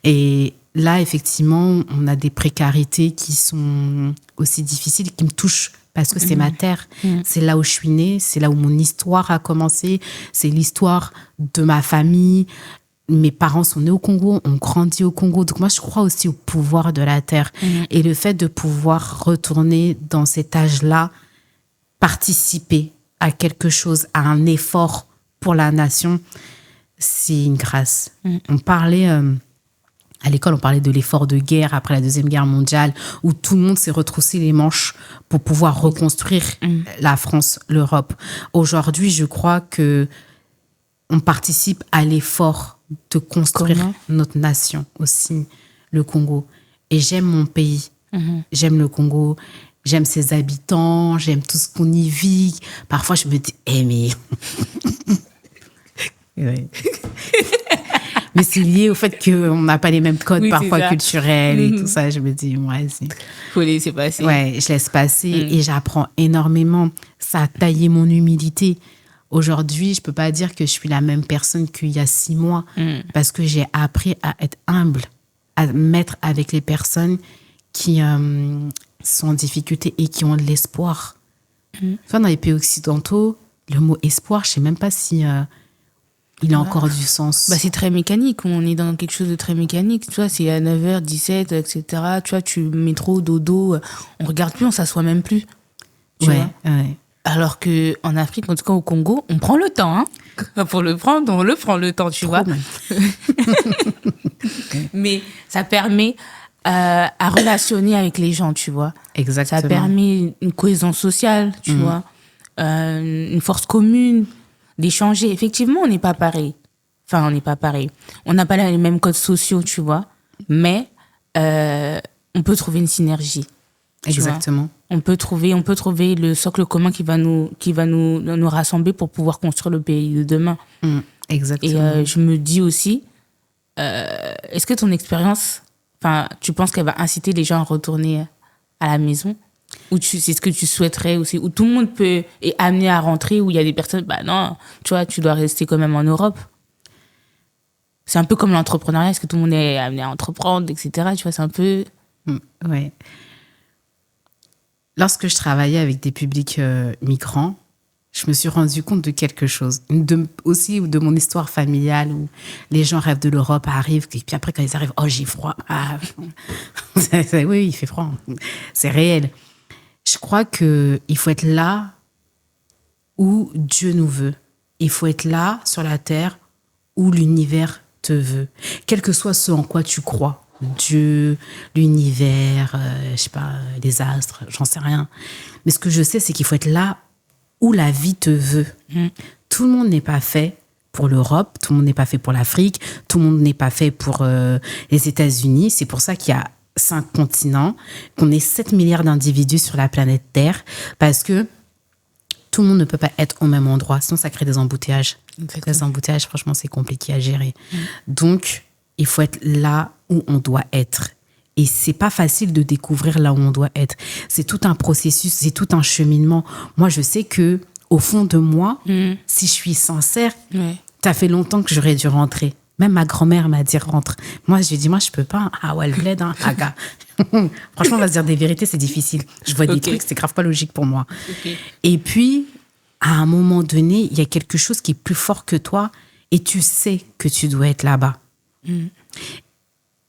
Et là, effectivement, on a des précarités qui sont aussi difficiles, qui me touchent parce que c'est ma terre. C'est là où je suis née, c'est là où mon histoire a commencé, c'est l'histoire de ma famille. Mes parents sont nés au Congo, ont grandi au Congo. Donc moi, je crois aussi au pouvoir de la terre. Et le fait de pouvoir retourner dans cet âge-là, participer à quelque chose, à un effort pour la nation, c'est une grâce. On parlait... à l'école, on parlait de l'effort de guerre après la Deuxième Guerre mondiale, où tout le monde s'est retroussé les manches pour pouvoir reconstruire la France, l'Europe. Aujourd'hui, je crois que on participe à l'effort de construire notre nation aussi, le Congo. Et j'aime mon pays, j'aime le Congo, j'aime ses habitants, j'aime tout ce qu'on y vit. Parfois, je me dis, mais... Ouais. Mais c'est lié au fait qu'on n'a pas les mêmes codes parfois culturels et tout ça. Je me dis, faut laisser passer. Ouais, je laisse passer et j'apprends énormément. Ça a taillé mon humilité. Aujourd'hui, je peux pas dire que je suis la même personne qu'il y a 6 mois parce que j'ai appris à être humble, à mettre avec les personnes qui sont en difficulté et qui ont de l'espoir. Enfin, dans les pays occidentaux, le mot espoir, je sais même pas si... il a encore du sens. C'est très mécanique. On est dans quelque chose de très mécanique. Tu vois, c'est à 9h, 17, etc. Tu vois, tu métro, dodo, on regarde plus, on s'assoit même plus. Tu vois. Alors qu'en Afrique, en tout cas au Congo, on prend le temps. Hein. Pour le prendre, on le prend le temps, tu vois. Mais ça permet à relationner avec les gens, tu vois. Exactement. Ça permet une cohésion sociale, tu vois. Une force commune. D'échanger. Effectivement, on n'est pas pareil. Enfin, on n'est pas pareil. On n'a pas les mêmes codes sociaux, tu vois. Mais on peut trouver une synergie. Exactement. On peut trouver le socle commun qui va nous rassembler pour pouvoir construire le pays de demain. Exactement. Et je me dis aussi, est-ce que ton expérience, tu penses qu'elle va inciter les gens à retourner à la maison ? Ou c'est ce que tu souhaiterais aussi, où tout le monde est amené à rentrer, où il y a des personnes, non, tu vois, tu dois rester quand même en Europe. C'est un peu comme l'entrepreneuriat, est-ce que tout le monde est amené à entreprendre, etc. Tu vois, c'est un peu... Ouais. Lorsque je travaillais avec des publics migrants, je me suis rendu compte de quelque chose. Aussi de mon histoire familiale, où les gens rêvent de l'Europe, arrivent, et puis après, quand ils arrivent, j'ai froid. Oui, il fait froid. C'est réel. Je crois qu'il faut être là où Dieu nous veut. Il faut être là sur la terre où l'univers te veut. Quel que soit ce en quoi tu crois. Dieu, l'univers, je sais pas, les astres, j'en sais rien. Mais ce que je sais, c'est qu'il faut être là où la vie te veut. Tout le monde n'est pas fait pour l'Europe, tout le monde n'est pas fait pour l'Afrique, tout le monde n'est pas fait pour les États-Unis. C'est pour ça qu'il y a 5 continents, qu'on est 7 milliards d'individus sur la planète Terre, parce que tout le monde ne peut pas être au même endroit, sinon ça crée des embouteillages. Exactement. Les embouteillages, franchement, c'est compliqué à gérer. Donc, il faut être là où on doit être. Et c'est pas facile de découvrir là où on doit être. C'est tout un processus, c'est tout un cheminement. Moi, je sais que au fond de moi, si je suis sincère, ça fait longtemps que j'aurais dû rentrer. Même ma grand-mère m'a dit rentre. Moi, j'ai dit, je peux pas. Ah ouais, le bled, aga. Franchement, on va se dire des vérités, c'est difficile. Je vois des trucs, c'est grave pas logique pour moi. Et puis, à un moment donné, il y a quelque chose qui est plus fort que toi et tu sais que tu dois être là-bas.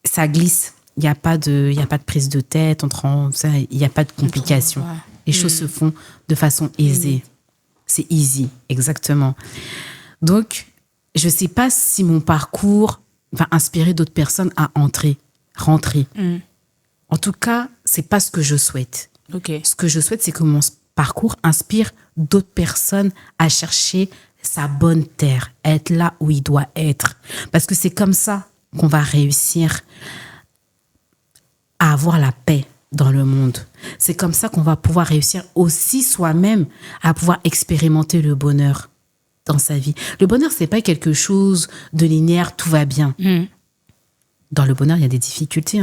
Ça glisse. Il n'y a pas de prise de tête, il n'y a pas de complications. Les choses se font de façon aisée. C'est easy, exactement. Donc, je ne sais pas si mon parcours va inspirer d'autres personnes à rentrer. En tout cas, ce n'est pas ce que je souhaite. Ce que je souhaite, c'est que mon parcours inspire d'autres personnes à chercher sa bonne terre, à être là où il doit être. Parce que c'est comme ça qu'on va réussir à avoir la paix dans le monde. C'est comme ça qu'on va pouvoir réussir aussi soi-même à pouvoir expérimenter le bonheur dans sa vie. Le bonheur, c'est pas quelque chose de linéaire, tout va bien. Dans le bonheur, il y a des difficultés.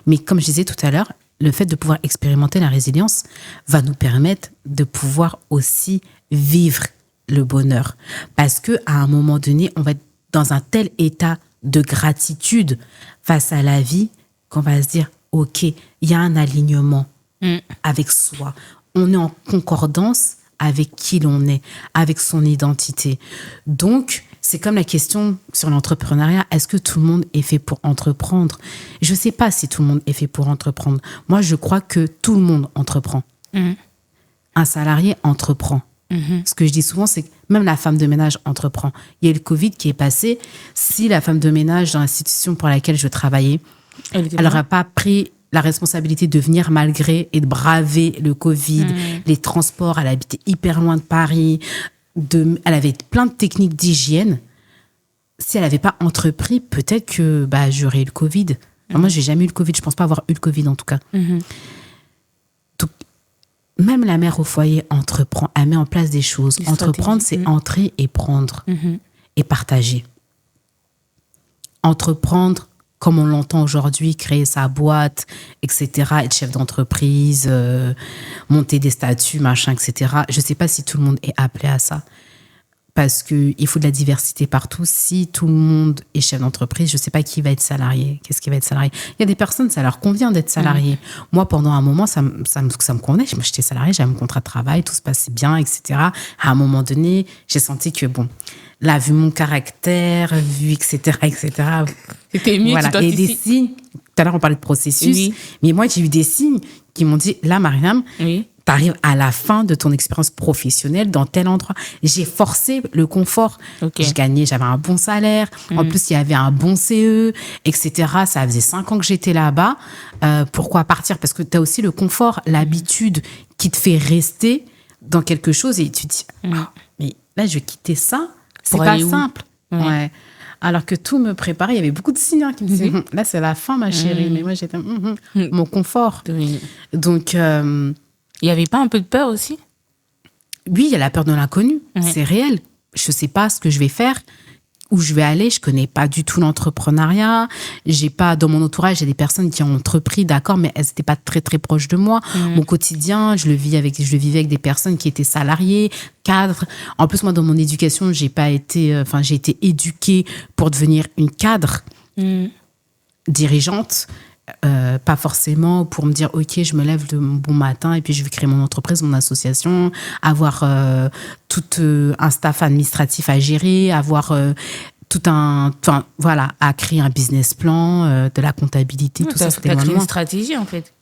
Mais comme je disais tout à l'heure, le fait de pouvoir expérimenter la résilience va nous permettre de pouvoir aussi vivre le bonheur. Parce qu'à un moment donné, on va être dans un tel état de gratitude face à la vie qu'on va se dire, OK, il y a un alignement avec soi. On est en concordance avec qui l'on est, avec son identité. Donc, c'est comme la question sur l'entrepreneuriat. Est-ce que tout le monde est fait pour entreprendre? Je ne sais pas si tout le monde est fait pour entreprendre. Moi, je crois que tout le monde entreprend. Un salarié entreprend. Ce que je dis souvent, c'est que même la femme de ménage entreprend. Il y a eu le Covid qui est passé. Si la femme de ménage dans l'institution pour laquelle je travaillais, elle n'aurait pas pris la responsabilité de venir malgré et de braver le Covid, les transports, elle habitait hyper loin de Paris, elle avait plein de techniques d'hygiène. Si elle n'avait pas entrepris, peut-être que j'aurais eu le Covid. Enfin, moi, je n'ai jamais eu le Covid. Je ne pense pas avoir eu le Covid, en tout cas. Donc, même la mère au foyer entreprend, elle met en place des choses. Entreprendre, c'est entrer et prendre et partager. Entreprendre, comme on l'entend aujourd'hui, créer sa boîte, etc., être chef d'entreprise, monter des statuts, machin, etc. Je ne sais pas si tout le monde est appelé à ça. Parce qu'il faut de la diversité partout. Si tout le monde est chef d'entreprise, je ne sais pas qui va être salarié. Qu'est-ce qui va être salarié? Il y a des personnes, ça leur convient d'être salarié. Moi, pendant un moment, ça me convenait. Moi, j'étais salariée, j'avais mon contrat de travail, tout se passait bien, etc. À un moment donné, j'ai senti que, là, vu mon caractère, vu, etc., c'était mieux, voilà. Et des signes, tout à l'heure, on parlait de processus, mais moi, j'ai eu des signes qui m'ont dit, là, Mariam, t'arrives à la fin de ton expérience professionnelle dans tel endroit. J'ai forcé le confort. Je gagnais, j'avais un bon salaire. En plus, il y avait un bon CE, etc. Ça faisait 5 ans que j'étais là-bas. Pourquoi partir? Parce que tu as aussi le confort, l'habitude qui te fait rester dans quelque chose et tu te dis, mais là, je vais quitter ça. C'est pas simple. Ouais. Alors que tout me préparait, il y avait beaucoup de signes qui me disaient, là, c'est la fin, ma chérie. Mais moi, j'étais, mon confort. Donc, il n'y avait pas un peu de peur aussi? Oui, il y a la peur de l'inconnu. C'est réel. Je ne sais pas ce que je vais faire, où je vais aller. Je ne connais pas du tout l'entrepreneuriat. J'ai pas, dans mon entourage, j'ai des personnes qui ont entrepris, d'accord, mais elles n'étaient pas très, très proches de moi. Mon quotidien, je le vivais avec des personnes qui étaient salariées, cadres. En plus, moi, dans mon éducation, j'ai été éduquée pour devenir une cadre dirigeante. Pas forcément pour me dire ok, je me lève de bon matin et puis je vais créer mon entreprise, mon association, avoir tout un staff administratif à gérer, avoir à créer un business plan, de la comptabilité, tout ça. C'était créé une stratégie en fait.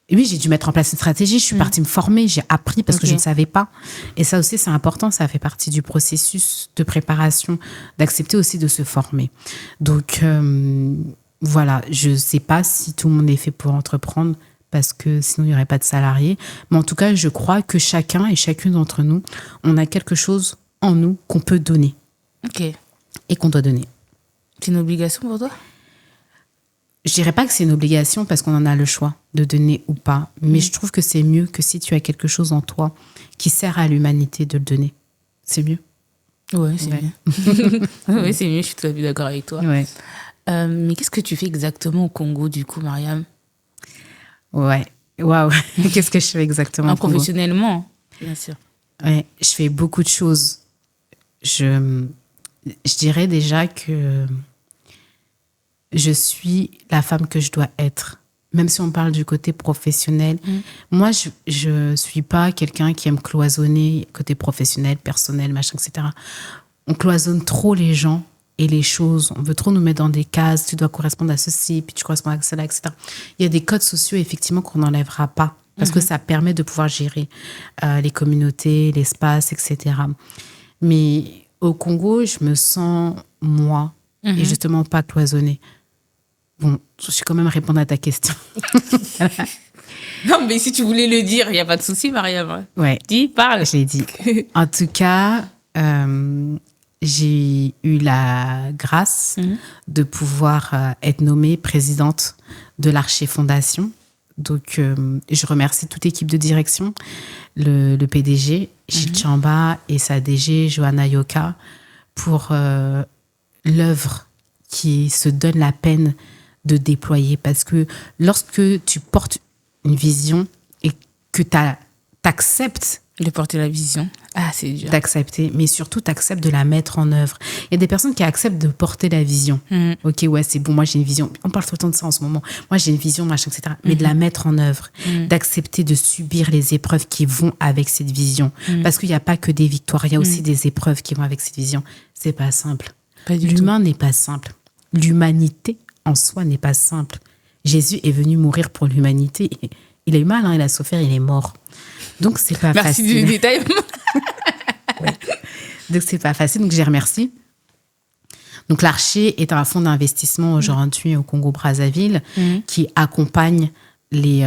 Oui, j'ai dû mettre en place une stratégie. Je suis partie me former, j'ai appris parce que je ne savais pas. Et ça aussi, c'est important. Ça fait partie du processus de préparation, d'accepter aussi de se former. Donc voilà, je ne sais pas si tout le monde est fait pour entreprendre parce que sinon il n'y aurait pas de salariés. Mais en tout cas, je crois que chacun et chacune d'entre nous, on a quelque chose en nous qu'on peut donner. Et qu'on doit donner. C'est une obligation pour toi? Je ne dirais pas que c'est une obligation parce qu'on en a le choix de donner ou pas. Mais je trouve que c'est mieux que si tu as quelque chose en toi qui sert à l'humanité de le donner. C'est mieux. Oui, c'est mieux. Oui, c'est mieux, je suis tout à fait d'accord avec toi. Ouais. Mais qu'est-ce que tu fais exactement au Congo, du coup, Mariam? Ouais, waouh. Qu'est-ce que je fais exactement au Congo? Professionnellement, bien sûr. Ouais, je fais beaucoup de choses. Je dirais déjà que je suis la femme que je dois être. Même si on parle du côté professionnel. Moi, je suis pas quelqu'un qui aime cloisonner côté professionnel, personnel, machin, etc. On cloisonne trop les gens et les choses. On veut trop nous mettre dans des cases. Tu dois correspondre à ceci, puis tu corresponds à cela, etc. Il y a des codes sociaux, effectivement, qu'on n'enlèvera pas. Parce que ça permet de pouvoir gérer les communautés, l'espace, etc. Mais au Congo, je me sens moi. Et justement pas cloisonnée. Bon, je suis quand même répondre à ta question. Non, mais si tu voulais le dire, il n'y a pas de souci, Mariam. Ouais. Dis, parle. Je l'ai dit. En tout cas, j'ai eu la grâce de pouvoir être nommée présidente de l'Archer Fondation. Donc, je remercie toute l'équipe de direction, le PDG, Gilles Chamba, et sa DG, Johanna Yoka, pour l'œuvre qui se donne la peine de déployer. Parce que lorsque tu portes une vision et que tu acceptes de porter la vision. Ah, c'est dur. D'accepter, mais surtout t'acceptes de la mettre en œuvre. Il y a des personnes qui acceptent de porter la vision. Ok, ouais, c'est bon, moi j'ai une vision. On parle tout le temps de ça en ce moment. Moi j'ai une vision, machin, etc. Mais de la mettre en œuvre. D'accepter de subir les épreuves qui vont avec cette vision. Parce qu'il n'y a pas que des victoires, il y a aussi des épreuves qui vont avec cette vision. C'est pas simple. L'humain n'est pas simple. L'humanité en soi n'est pas simple. Jésus est venu mourir pour l'humanité. Il a eu mal, il a souffert, il est mort. Donc, c'est pas facile. Merci du détail. Ouais. Donc, c'est pas facile. Donc, je les remercie. Donc, l'Archer est un fonds d'investissement aujourd'hui au Congo-Brazzaville qui accompagne les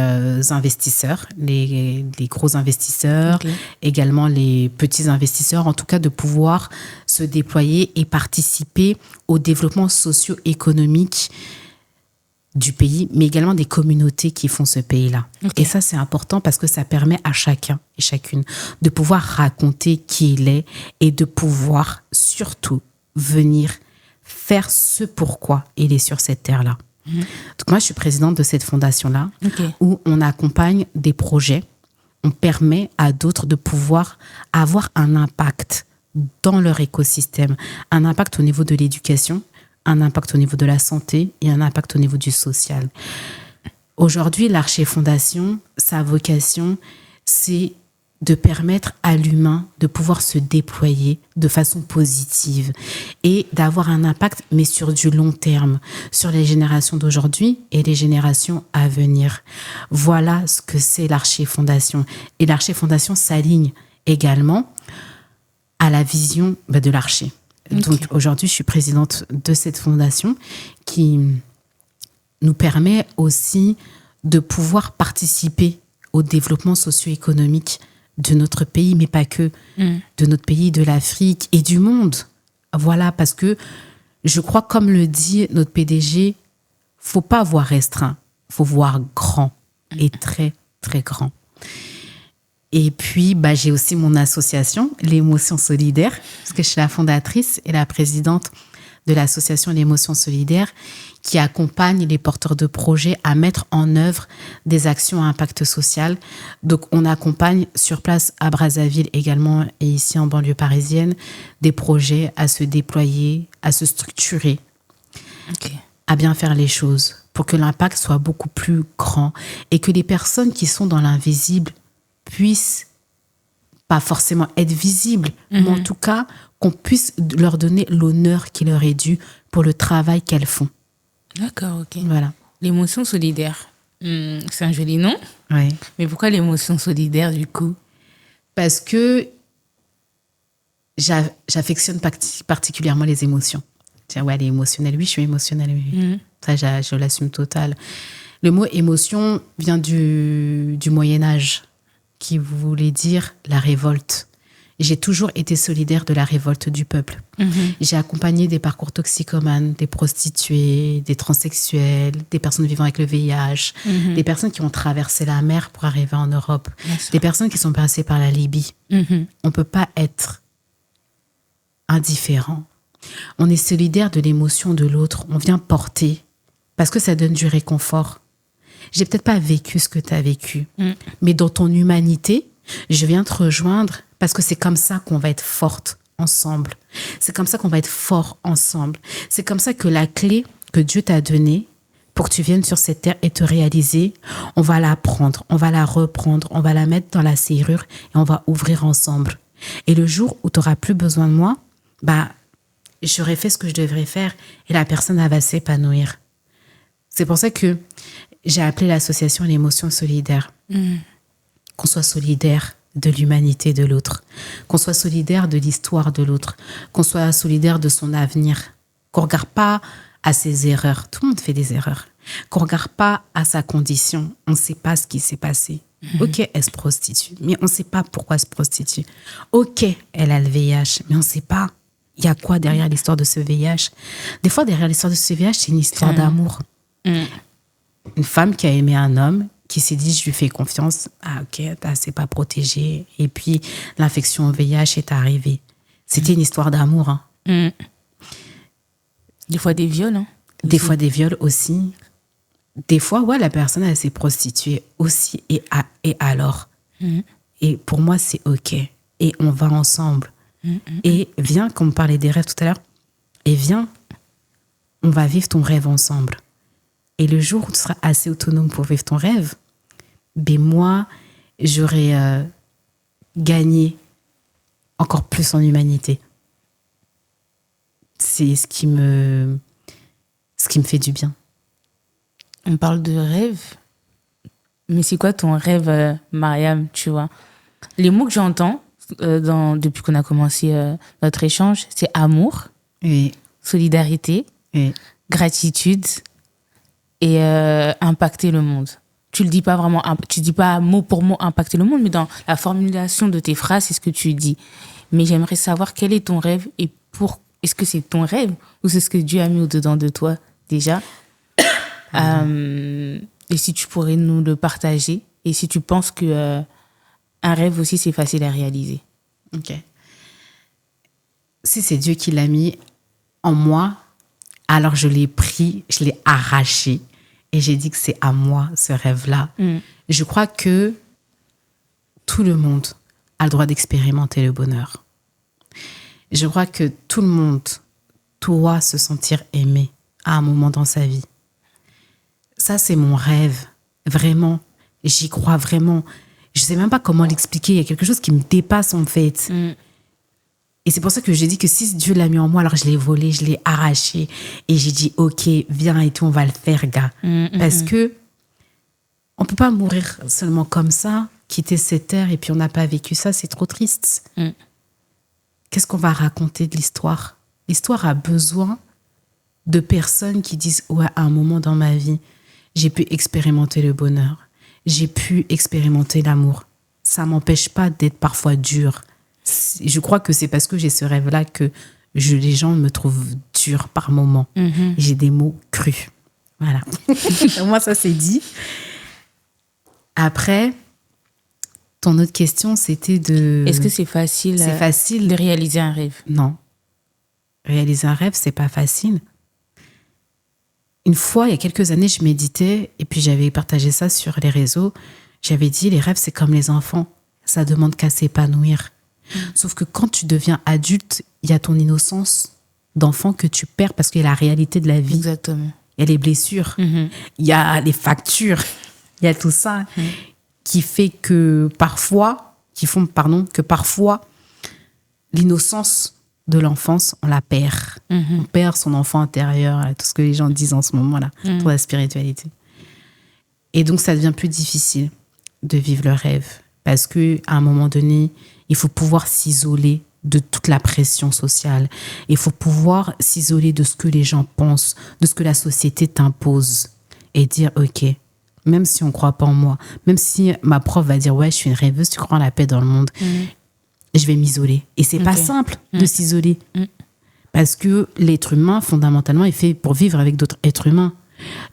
investisseurs, les gros investisseurs, également les petits investisseurs, en tout cas de pouvoir se déployer et participer au développement socio-économique du pays, mais également des communautés qui font ce pays-là. Et ça, c'est important parce que ça permet à chacun et chacune de pouvoir raconter qui il est et de pouvoir surtout venir faire ce pourquoi il est sur cette terre-là. Donc moi, je suis présidente de cette fondation-là où on accompagne des projets. On permet à d'autres de pouvoir avoir un impact dans leur écosystème, un impact au niveau de l'éducation, un impact au niveau de la santé et un impact au niveau du social. Aujourd'hui, l'Archer Fondation, sa vocation, c'est de permettre à l'humain de pouvoir se déployer de façon positive et d'avoir un impact, mais sur du long terme, sur les générations d'aujourd'hui et les générations à venir. Voilà ce que c'est l'Archer Fondation. Et l'Archer Fondation s'aligne également à la vision de l'Archer. Donc aujourd'hui, je suis présidente de cette fondation qui nous permet aussi de pouvoir participer au développement socio-économique de notre pays, mais pas que, de notre pays, de l'Afrique et du monde. Voilà, parce que je crois, comme le dit notre PDG, faut pas voir restreint, faut voir grand et très, très grand. Et puis, j'ai aussi mon association, l'Émotion Solidaire, parce que je suis la fondatrice et la présidente de l'association L'Émotion Solidaire, qui accompagne les porteurs de projets à mettre en œuvre des actions à impact social. Donc, on accompagne sur place à Brazzaville également et ici en banlieue parisienne des projets à se déployer, à se structurer, à bien faire les choses pour que l'impact soit beaucoup plus grand et que les personnes qui sont dans l'invisible puissent pas forcément être visibles, mais en tout cas qu'on puisse leur donner l'honneur qui leur est dû pour le travail qu'elles font. D'accord, ok. Voilà. L'émotion solidaire, c'est un joli nom. Oui. Mais pourquoi l'émotion solidaire du coup? Parce que j'affectionne particulièrement les émotions. Tiens, ouais, elle est émotionnelle. Oui, je suis émotionnelle. Oui. Ça, je l'assume total. Le mot émotion vient du Moyen-Âge, qui voulait dire la révolte. J'ai toujours été solidaire de la révolte du peuple. J'ai accompagné des parcours toxicomanes, des prostituées, des transsexuels, des personnes vivant avec le VIH, des personnes qui ont traversé la mer pour arriver en Europe, des personnes qui sont passées par la Libye. On ne peut pas être indifférent. On est solidaire de l'émotion de l'autre. On vient porter parce que ça donne du réconfort. J'ai peut-être pas vécu ce que tu as vécu, mais dans ton humanité, je viens te rejoindre parce que c'est comme ça qu'on va être forte ensemble. C'est comme ça qu'on va être fort ensemble. C'est comme ça que la clé que Dieu t'a donnée pour que tu viennes sur cette terre et te réaliser, on va la prendre, on va la reprendre, on va la mettre dans la serrure et on va ouvrir ensemble. Et le jour où tu n'auras plus besoin de moi, j'aurai fait ce que je devrais faire et la personne elle va s'épanouir. C'est pour ça que j'ai appelé l'association l'Émotion Solidaire. Qu'on soit solidaire de l'humanité de l'autre, qu'on soit solidaire de l'histoire de l'autre, qu'on soit solidaire de son avenir, qu'on ne regarde pas à ses erreurs. Tout le monde fait des erreurs. Qu'on ne regarde pas à sa condition. On ne sait pas ce qui s'est passé. Ok, elle se prostitue, mais on ne sait pas pourquoi elle se prostitue. Ok, elle a le VIH, mais on ne sait pas. Il y a quoi derrière l'histoire de ce VIH? Des fois, derrière l'histoire de ce VIH, c'est une histoire d'amour. Une femme qui a aimé un homme, qui s'est dit, je lui fais confiance. Ah, ok, c'est pas protégé. Et puis, l'infection au VIH est arrivée. C'était une histoire d'amour. Hein. Des fois, des viols. Hein, des fois, des viols aussi. Des fois, ouais, la personne, elle s'est prostituée aussi. Et alors? Et pour moi, c'est ok. Et on va ensemble. Et viens, comme on parlait des rêves tout à l'heure, et viens, on va vivre ton rêve ensemble. Et le jour où tu seras assez autonome pour vivre ton rêve, moi, j'aurai gagné encore plus en humanité. C'est ce qui me fait du bien. On parle de rêve, mais c'est quoi ton rêve, Mariam, tu vois? Les mots que j'entends, depuis qu'on a commencé notre échange, c'est amour, Oui. solidarité, Oui. gratitude et impacter le monde. Tu le dis pas vraiment, tu dis pas mot pour mot impacter le monde, mais dans la formulation de tes phrases, c'est ce que tu dis. Mais j'aimerais savoir quel est ton rêve et est-ce que c'est ton rêve ou c'est ce que Dieu a mis au-dedans de toi déjà? Et si tu pourrais nous le partager et si tu penses que un rêve aussi c'est facile à réaliser. Ok. Si c'est Dieu qui l'a mis en moi, alors je l'ai pris, je l'ai arraché et j'ai dit que c'est à moi ce rêve-là. Je crois que tout le monde a le droit d'expérimenter le bonheur. Je crois que tout le monde doit se sentir aimé à un moment dans sa vie. Ça, c'est mon rêve. Vraiment. J'y crois vraiment. Je ne sais même pas comment l'expliquer. Il y a quelque chose qui me dépasse, en fait. Et c'est pour ça que j'ai dit que si Dieu l'a mis en moi, alors je l'ai volé, je l'ai arraché. Et j'ai dit, OK, viens et tout, on va le faire, gars. Parce que on ne peut pas mourir seulement comme ça, quitter cette terre et puis on n'a pas vécu ça. C'est trop triste. Qu'est-ce qu'on va raconter de l'histoire? L'histoire a besoin de personnes qui disent, ouais, à un moment dans ma vie, j'ai pu expérimenter le bonheur. J'ai pu expérimenter l'amour. Ça ne m'empêche pas d'être parfois dur. Je crois que c'est parce que j'ai ce rêve-là que les gens me trouvent dur par moments. J'ai des mots crus. Voilà. Moi, ça, c'est dit. Après, ton autre question, c'était de... Est-ce que c'est facile de réaliser un rêve? Non. Réaliser un rêve, c'est pas facile. Une fois, il y a quelques années, je méditais et puis j'avais partagé ça sur les réseaux. J'avais dit, les rêves, c'est comme les enfants. Ça demande qu'à s'épanouir. Sauf que quand tu deviens adulte, il y a ton innocence d'enfant que tu perds parce qu'il y a la réalité de la vie. Exactement. Il y a les blessures, il y a les factures, il y a tout ça qui fait que parfois, l'innocence de l'enfance, on la perd. On perd son enfant intérieur, tout ce que les gens disent en ce moment-là, pour la spiritualité. Et donc, ça devient plus difficile de vivre le rêve parce qu'à un moment donné, il faut pouvoir s'isoler de toute la pression sociale. Il faut pouvoir s'isoler de ce que les gens pensent, de ce que la société t'impose et dire, OK, même si on ne croit pas en moi, même si ma prof va dire, ouais, je suis une rêveuse, tu crois en la paix dans le monde, je vais m'isoler. Et c'est pas simple de s'isoler. Parce que l'être humain, fondamentalement, est fait pour vivre avec d'autres êtres humains.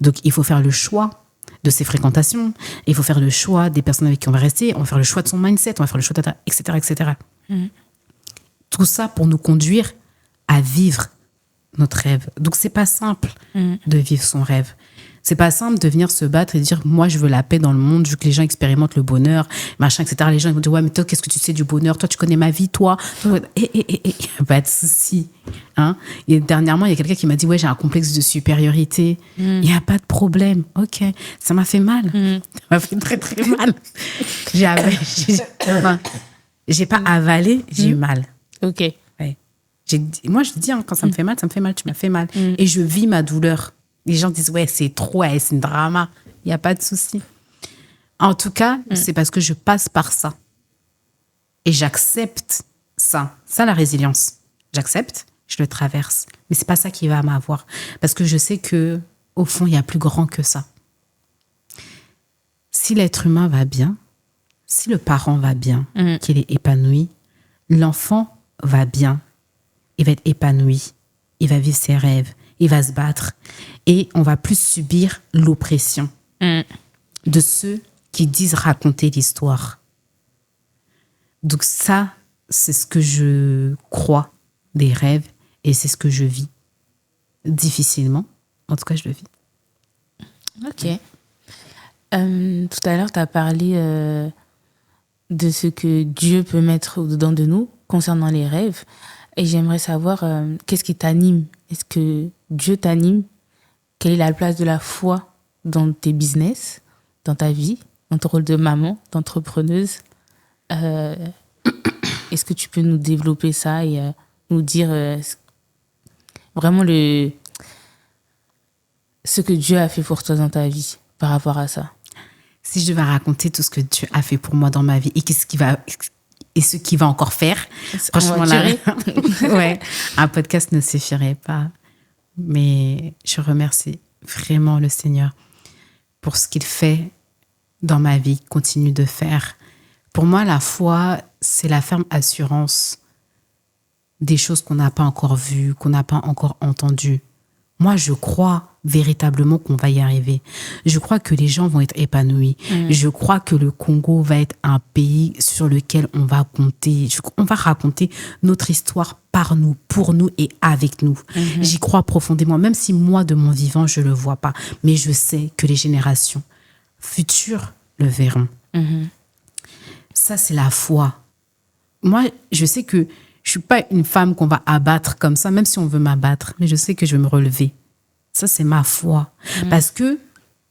Donc, il faut faire le choix de ses fréquentations, il faut faire le choix des personnes avec qui on va rester, on va faire le choix de son mindset, on va faire le choix, etc., etc. Tout ça pour nous conduire à vivre notre rêve. Donc, c'est pas simple de vivre son rêve. C'est pas simple de venir se battre et dire, moi, je veux la paix dans le monde, je veux que les gens expérimentent le bonheur, machin, etc. Les gens vont dire, ouais, mais toi, qu'est-ce que tu sais du bonheur? Toi, tu connais ma vie, toi. Pas de souci. Hein? Et dernièrement, il y a quelqu'un qui m'a dit, ouais, j'ai un complexe de supériorité. Il n'y a pas de problème. OK. Ça m'a fait mal. Ça m'a fait très, très mal. J'ai pas avalé, j'ai eu mal. OK. Ouais. Moi, je dis, hein, quand ça me fait mal, tu m'as fait mal. Et je vis ma douleur. Les gens disent, ouais, c'est trop, ouais, c'est un drama. Il n'y a pas de souci. En tout cas, c'est parce que je passe par ça. Et j'accepte ça. Ça, la résilience. J'accepte, je le traverse. Mais ce n'est pas ça qui va m'avoir. Parce que je sais qu'au fond, il y a plus grand que ça. Si l'être humain va bien, si le parent va bien, qu'il est épanoui, l'enfant va bien. Il va être épanoui. Il va vivre ses rêves. Il va se battre. Et on va plus subir l'oppression de ceux qui disent raconter l'histoire. Donc ça, c'est ce que je crois des rêves et c'est ce que je vis. Difficilement. En tout cas, je le vis. OK. Tout à l'heure, tu as parlé de ce que Dieu peut mettre au-dedans de nous concernant les rêves. Et j'aimerais savoir qu'est-ce qui t'anime? Est-ce que Dieu t'anime? Quelle est la place de la foi dans tes business, dans ta vie, dans ton rôle de maman, d'entrepreneuse? Est-ce que tu peux nous développer ça et nous dire vraiment ce que Dieu a fait pour toi dans ta vie par rapport à ça? Si je devais raconter tout ce que Dieu a fait pour moi dans ma vie et et ce qu'il va encore faire. Franchement, ouais, un podcast ne suffirait pas. Mais je remercie vraiment le Seigneur pour ce qu'il fait dans ma vie, continue de faire. Pour moi, la foi, c'est la ferme assurance des choses qu'on n'a pas encore vues, qu'on n'a pas encore entendues. Moi, je crois véritablement qu'on va y arriver. Je crois que les gens vont être épanouis. Je crois que le Congo va être un pays sur lequel on va compter. On va raconter notre histoire par nous, pour nous et avec nous. J'y crois profondément, même si moi, de mon vivant, je ne le vois pas. Mais je sais que les générations futures le verront. Ça, c'est la foi. Moi, je sais que je ne suis pas une femme qu'on va abattre comme ça, même si on veut m'abattre. Mais je sais que je vais me relever. Ça, c'est ma foi. Parce que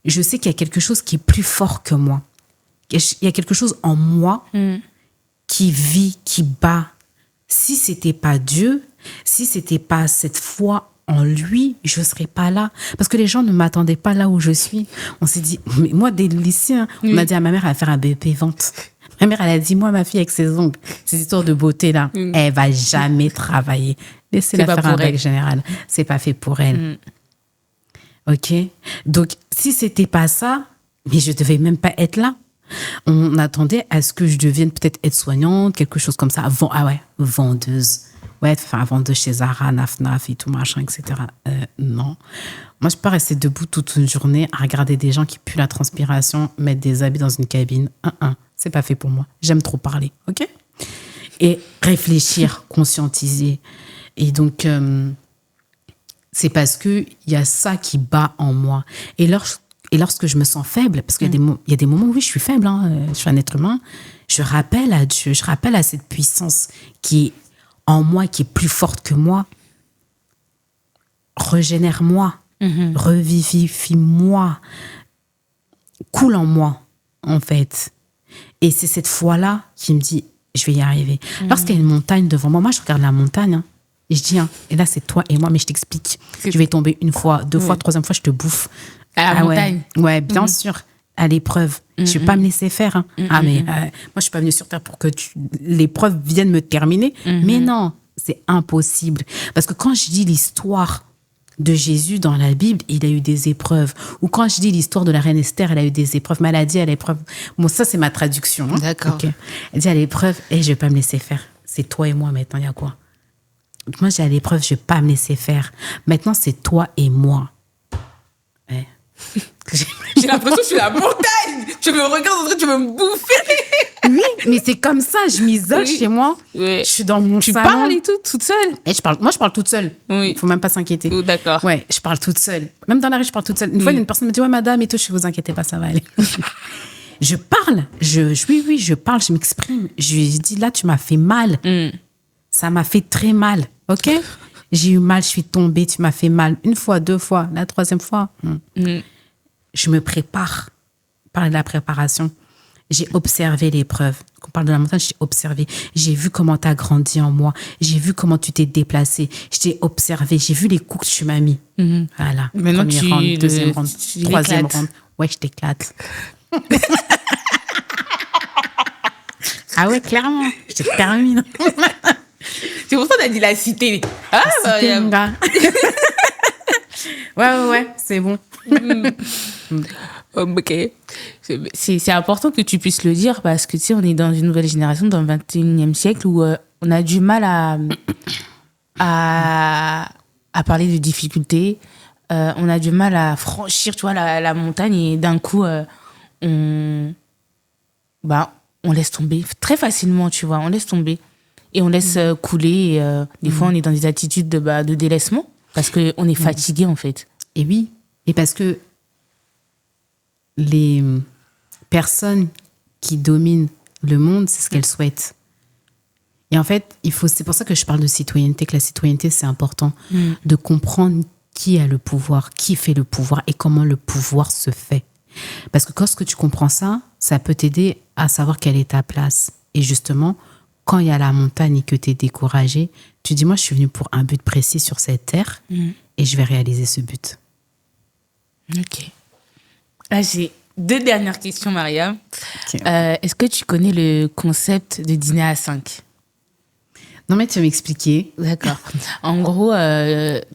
je sais qu'il y a quelque chose qui est plus fort que moi. Il y a quelque chose en moi qui vit, qui bat. Si ce n'était pas Dieu, si ce n'était pas cette foi en lui, je ne serais pas là. Parce que les gens ne m'attendaient pas là où je suis. On s'est dit, mais moi, dès le lycée, on a dit à ma mère, elle va faire un BEP vente. Ma mère, elle a dit, moi, ma fille, avec ses ongles, ces histoires de beauté-là, elle va jamais travailler. Laissez-la faire un bac général. C'est pas fait pour elle. OK? Donc, si c'était pas ça, mais je devais même pas être là. On attendait à ce que je devienne peut-être aide-soignante, quelque chose comme ça. Vendeuse. Ouais, enfin, vendeuse chez Zara, Naf et tout, machin, etc. Non. Moi, je peux pas rester debout toute une journée à regarder des gens qui puent la transpiration, mettre des habits dans une cabine. C'est pas fait pour moi. J'aime trop parler, OK? Et réfléchir, conscientiser. Et donc, c'est parce qu'il y a ça qui bat en moi. Et lorsque je me sens faible, parce qu'il y a des moments où oui, je suis faible, je suis un être humain, je rappelle à Dieu, je rappelle à cette puissance qui est en moi, qui est plus forte que moi. Régénère-moi, revivifie-moi, coule en moi, en fait. Et c'est cette foi-là qui me dit, je vais y arriver. Lorsqu'il y a une montagne devant moi, je regarde la montagne, et je dis, et là, c'est toi et moi, mais je t'explique. Je vais tomber une fois, deux fois, troisième fois, je te bouffe. À la montagne. Ouais, bien sûr, à l'épreuve. Je ne vais pas me laisser faire. Mais moi, je ne suis pas venue sur Terre pour que l'épreuve vienne me terminer. Mais non, c'est impossible. Parce que quand je dis l'histoire de Jésus dans la Bible, il a eu des épreuves. Ou quand je dis l'histoire de la reine Esther, elle a eu des épreuves. Mais elle a dit à l'épreuve... Bon, ça, c'est ma traduction. D'accord. Okay. Elle dit à l'épreuve, je ne vais pas me laisser faire. C'est toi et moi maintenant, il y a quoi? Donc, moi, j'ai à l'épreuve, je ne vais pas me laisser faire. Maintenant, c'est toi et moi. Ouais. J'ai l'impression que je suis la montagne. Je me regarde en train de me bouffer. Oui, mais c'est comme ça. Je m'isole chez moi. Oui. Je suis dans mon salon. Tu parles et tout, toute seule. Et moi, je parle toute seule. Oui. Il ne faut même pas s'inquiéter. Oh, d'accord. Ouais, je parle toute seule. Même dans la rue, je parle toute seule. Une fois, il y a une personne me dit, ouais, madame, et tout, je ne vous inquiétez pas, ça va aller. Je parle. Oui, je parle, je m'exprime. Je lui dis, là, tu m'as fait mal. Ça m'a fait très mal. OK? J'ai eu mal, je suis tombée, tu m'as fait mal. Une fois, deux fois, la troisième fois. Je me prépare. Parler de la préparation. J'ai observé l'épreuve. Quand on parle de la montagne, j'ai observé. J'ai vu comment tu as grandi en moi. J'ai vu comment tu t'es déplacé. Je t'ai observé. J'ai vu les coups que tu m'as mis. Voilà. Maintenant, premier round, deuxième round, troisième round. Ouais, je t'éclate. Ah ouais, clairement. Je te termine. C'est pour ça qu'on a dit la cité. Ouais, c'est bon. Ok. C'est important que tu puisses le dire parce que, tu sais, on est dans une nouvelle génération, dans le 21e siècle, où on a du mal à parler de difficultés. On a du mal à franchir, tu vois, la montagne et d'un coup, on laisse tomber très facilement, tu vois. On laisse tomber. Et on laisse couler. Et, des fois, on est dans des attitudes de délaissement parce qu'on est fatigué, en fait. Et oui. Et parce que les personnes qui dominent le monde, c'est ce qu'elles souhaitent. Et en fait, c'est pour ça que je parle de citoyenneté, que la citoyenneté, c'est important de comprendre qui a le pouvoir, qui fait le pouvoir et comment le pouvoir se fait. Parce que lorsque tu comprends ça, ça peut t'aider à savoir quelle est ta place. Et justement, quand il y a la montagne et que tu es découragé, tu dis, moi, je suis venue pour un but précis sur cette terre et je vais réaliser ce but. Ok. Là, j'ai 2 dernières questions, Maria. Ok. Est-ce que tu connais le concept de dîner à 5? Non, mais tu vas m'expliquer. D'accord. En gros,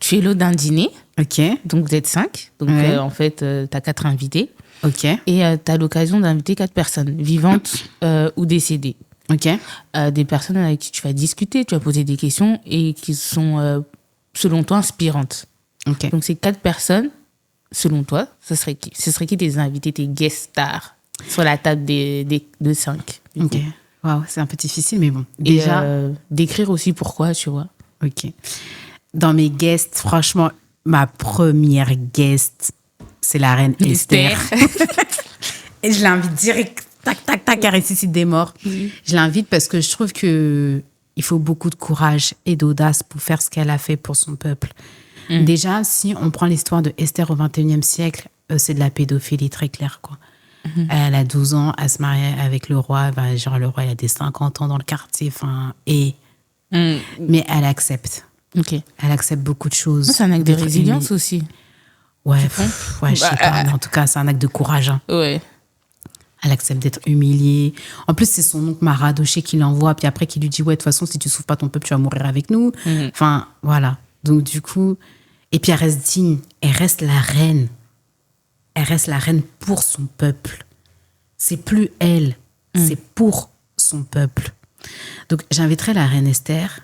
tu es l'hôte d'un dîner, Ok, donc vous êtes 5. Donc, Ouais. en fait, tu as 4 invités. ok, Et tu as l'occasion d'inviter 4 personnes, vivantes ou décédées. ok, Des personnes avec qui tu vas discuter, tu vas poser des questions et qui sont, selon toi, inspirantes. ok. Donc, ces 4 personnes, selon toi, ce serait qui? Ce serait qui tes invités, tes guest stars sur la table de 5? Ok. Waouh, c'est un peu difficile, mais bon. Et Déjà, d'écrire aussi pourquoi, tu vois. ok. Dans mes guests, franchement, ma première guest, c'est la reine Esther. Et je l'invite direct, tac, tac, tac, à Ressuscite des morts. Je l'invite parce que je trouve que il faut beaucoup de courage et d'audace pour faire ce qu'elle a fait pour son peuple. Déjà, si on prend l'histoire de Esther au XXIe siècle, c'est de la pédophilie très claire, quoi. Elle a 12 ans, elle se marie avec le roi. Ben, genre, le roi, il a des 50 ans dans le quartier. Mais elle accepte. Ok. Elle accepte beaucoup de choses. C'est un acte de D'être résilience humiliée. aussi. Ouais, ouais, je sais pas. Mais en tout cas, c'est un acte de courage. Hein. Ouais. Elle accepte d'être humiliée. En plus, c'est son oncle Maradoché qui l'envoie, puis après qui lui dit, ouais, de toute façon, si tu sauves pas ton peuple, tu vas mourir avec nous. Enfin, voilà. Donc, du coup, et puis elle reste digne. Elle reste la reine. Elle reste la reine pour son peuple. C'est plus elle, c'est pour son peuple. Donc, j'inviterai la reine Esther.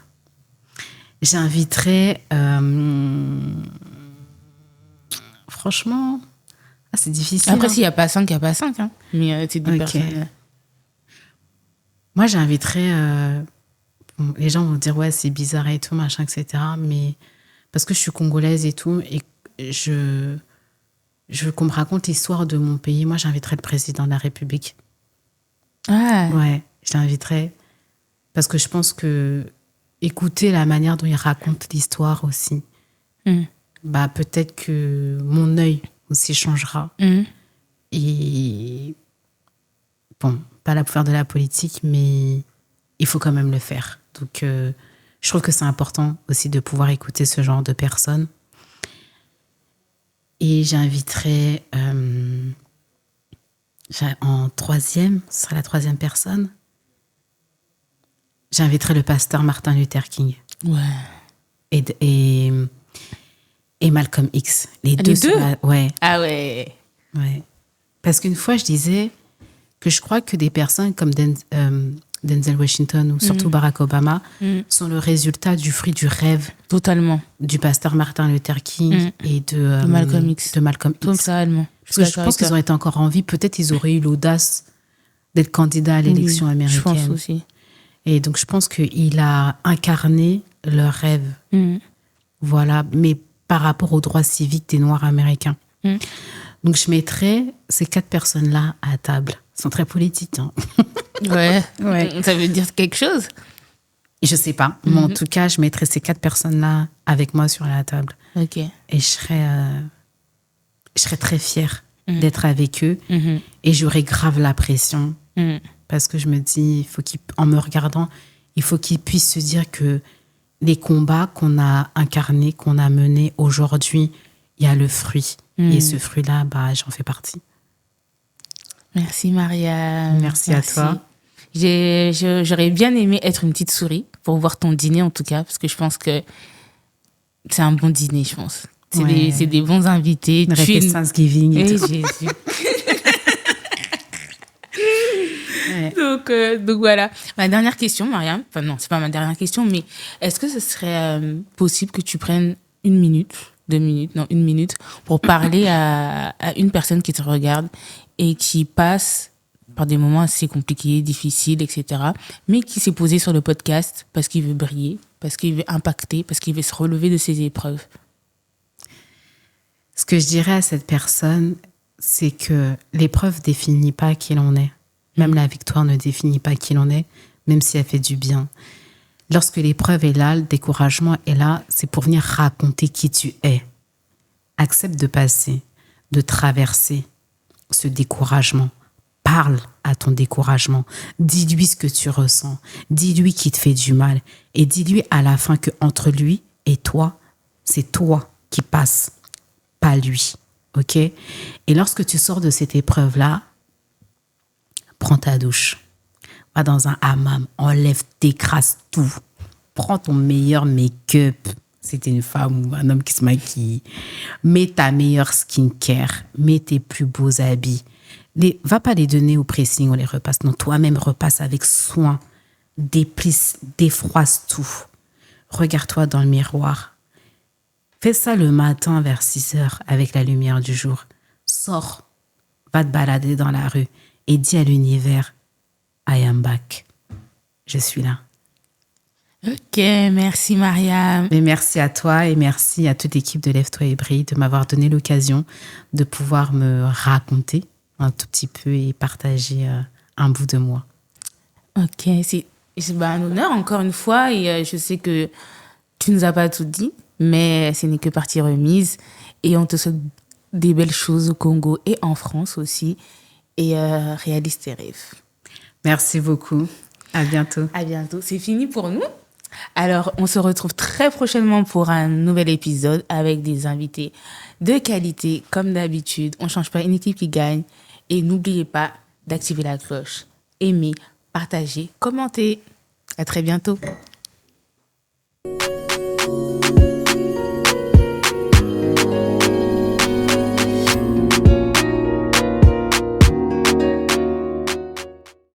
J'inviterai... franchement... c'est difficile. Après, hein. s'il n'y a pas 5, il n'y a pas 5. Hein. Mais c'est des Ok. personnes. Moi, j'inviterais... bon, les gens vont dire, ouais, c'est bizarre et tout, machin, etc. Mais parce que je suis congolaise et tout, et je veux qu'on me raconte l'histoire de mon pays. Moi, j'inviterais le président de la République. Ah, Ouais, je l'inviterais. Parce que je pense que écouter la manière dont il raconte l'histoire aussi, bah, peut-être que mon œil aussi changera. Et bon, pas là pour faire de la politique, mais il faut quand même le faire. Donc, je trouve que c'est important aussi de pouvoir écouter ce genre de personnes. Et j'inviterai en troisième, ce sera la troisième personne, j'inviterai le pasteur Martin Luther King ouais. et Malcolm X. Les deux ouais. Ah ouais. Ouais. Parce qu'une fois, je disais que je crois que des personnes comme Denzel Washington ou surtout Barack Obama sont le résultat du fruit du rêve Totalement. du pasteur Martin Luther King et de Malcolm X. Totalement. Parce que je pense qu'ils auraient été encore en vie. Peut-être ils auraient eu l'audace d'être candidats à l'élection américaine. Je pense aussi. Et donc, je pense qu'il a incarné leur rêve. Voilà. Mais par rapport aux droits civiques des Noirs américains. Donc, je mettrais ces 4 personnes-là à table. Ils sont très politiques. Hein. Ouais. Ouais. Ça veut dire quelque chose? Je sais pas. Mais en tout cas, je mettrais ces 4 personnes-là avec moi sur la table. Ok. Et je serais très fière d'être avec eux. Et j'aurais grave la pression. Parce que je me dis, en me regardant, il faut qu'ils puissent se dire que les combats qu'on a incarnés, qu'on a menés aujourd'hui, il y a le fruit. Et ce fruit-là, bah, j'en fais partie. Merci Maria. Merci à toi. J'aurais bien aimé être une petite souris pour voir ton dîner en tout cas, parce que je pense que c'est un bon dîner, je pense. C'est des bons invités. On aurait fait Thanksgiving et tout. Jésus. Donc voilà. Ma dernière question, Mariam. Enfin non, c'est pas ma dernière question, mais est-ce que ce serait possible que tu prennes 1 minute, 2 minutes, non 1 minute, pour parler à une personne qui te regarde et qui passe par des moments assez compliqués, difficiles, etc., mais qui s'est posé sur le podcast parce qu'il veut briller, parce qu'il veut impacter, parce qu'il veut se relever de ses épreuves? Ce que je dirais à cette personne, c'est que l'épreuve définit pas qui l'on est. Même la victoire ne définit pas qui l'on est, même si elle fait du bien. Lorsque l'épreuve est là, le découragement est là, c'est pour venir raconter qui tu es. Accepte de passer, de traverser ce découragement. Parle à ton découragement. Dis-lui ce que tu ressens. Dis-lui qui te fait du mal. Et dis-lui à la fin que entre lui et toi, c'est toi qui passes, pas lui. OK? Et lorsque tu sors de cette épreuve-là, prends ta douche. Va dans un hammam, enlève, t'écrase tout. Prends ton meilleur make-up. Si t'es une femme ou un homme qui se maquille. Mets ta meilleure skincare. Mets tes plus beaux habits. Va pas les donner au pressing, on les repasse. Non, toi-même repasse avec soin. Déplisse, défroisse tout. Regarde-toi dans le miroir. Fais ça le matin vers 6 heures avec la lumière du jour. Sors, va te balader dans la rue et dis à l'univers, I am back. Je suis là. Ok, merci Mariam. Mais merci à toi et merci à toute l'équipe de Lève-toi et brille de m'avoir donné l'occasion de pouvoir me raconter un tout petit peu et partager un bout de moi. Ok, c'est un honneur encore une fois et je sais que tu nous as pas tout dit, mais ce n'est que partie remise et on te souhaite des belles choses au Congo et en France aussi et réalise tes rêves. Merci beaucoup. À bientôt. À bientôt. C'est fini pour nous. Alors, on se retrouve très prochainement pour un nouvel épisode avec des invités de qualité, comme d'habitude. On ne change pas, une équipe qui gagne. Et n'oubliez pas d'activer la cloche. Aimez, partagez, commentez. À très bientôt.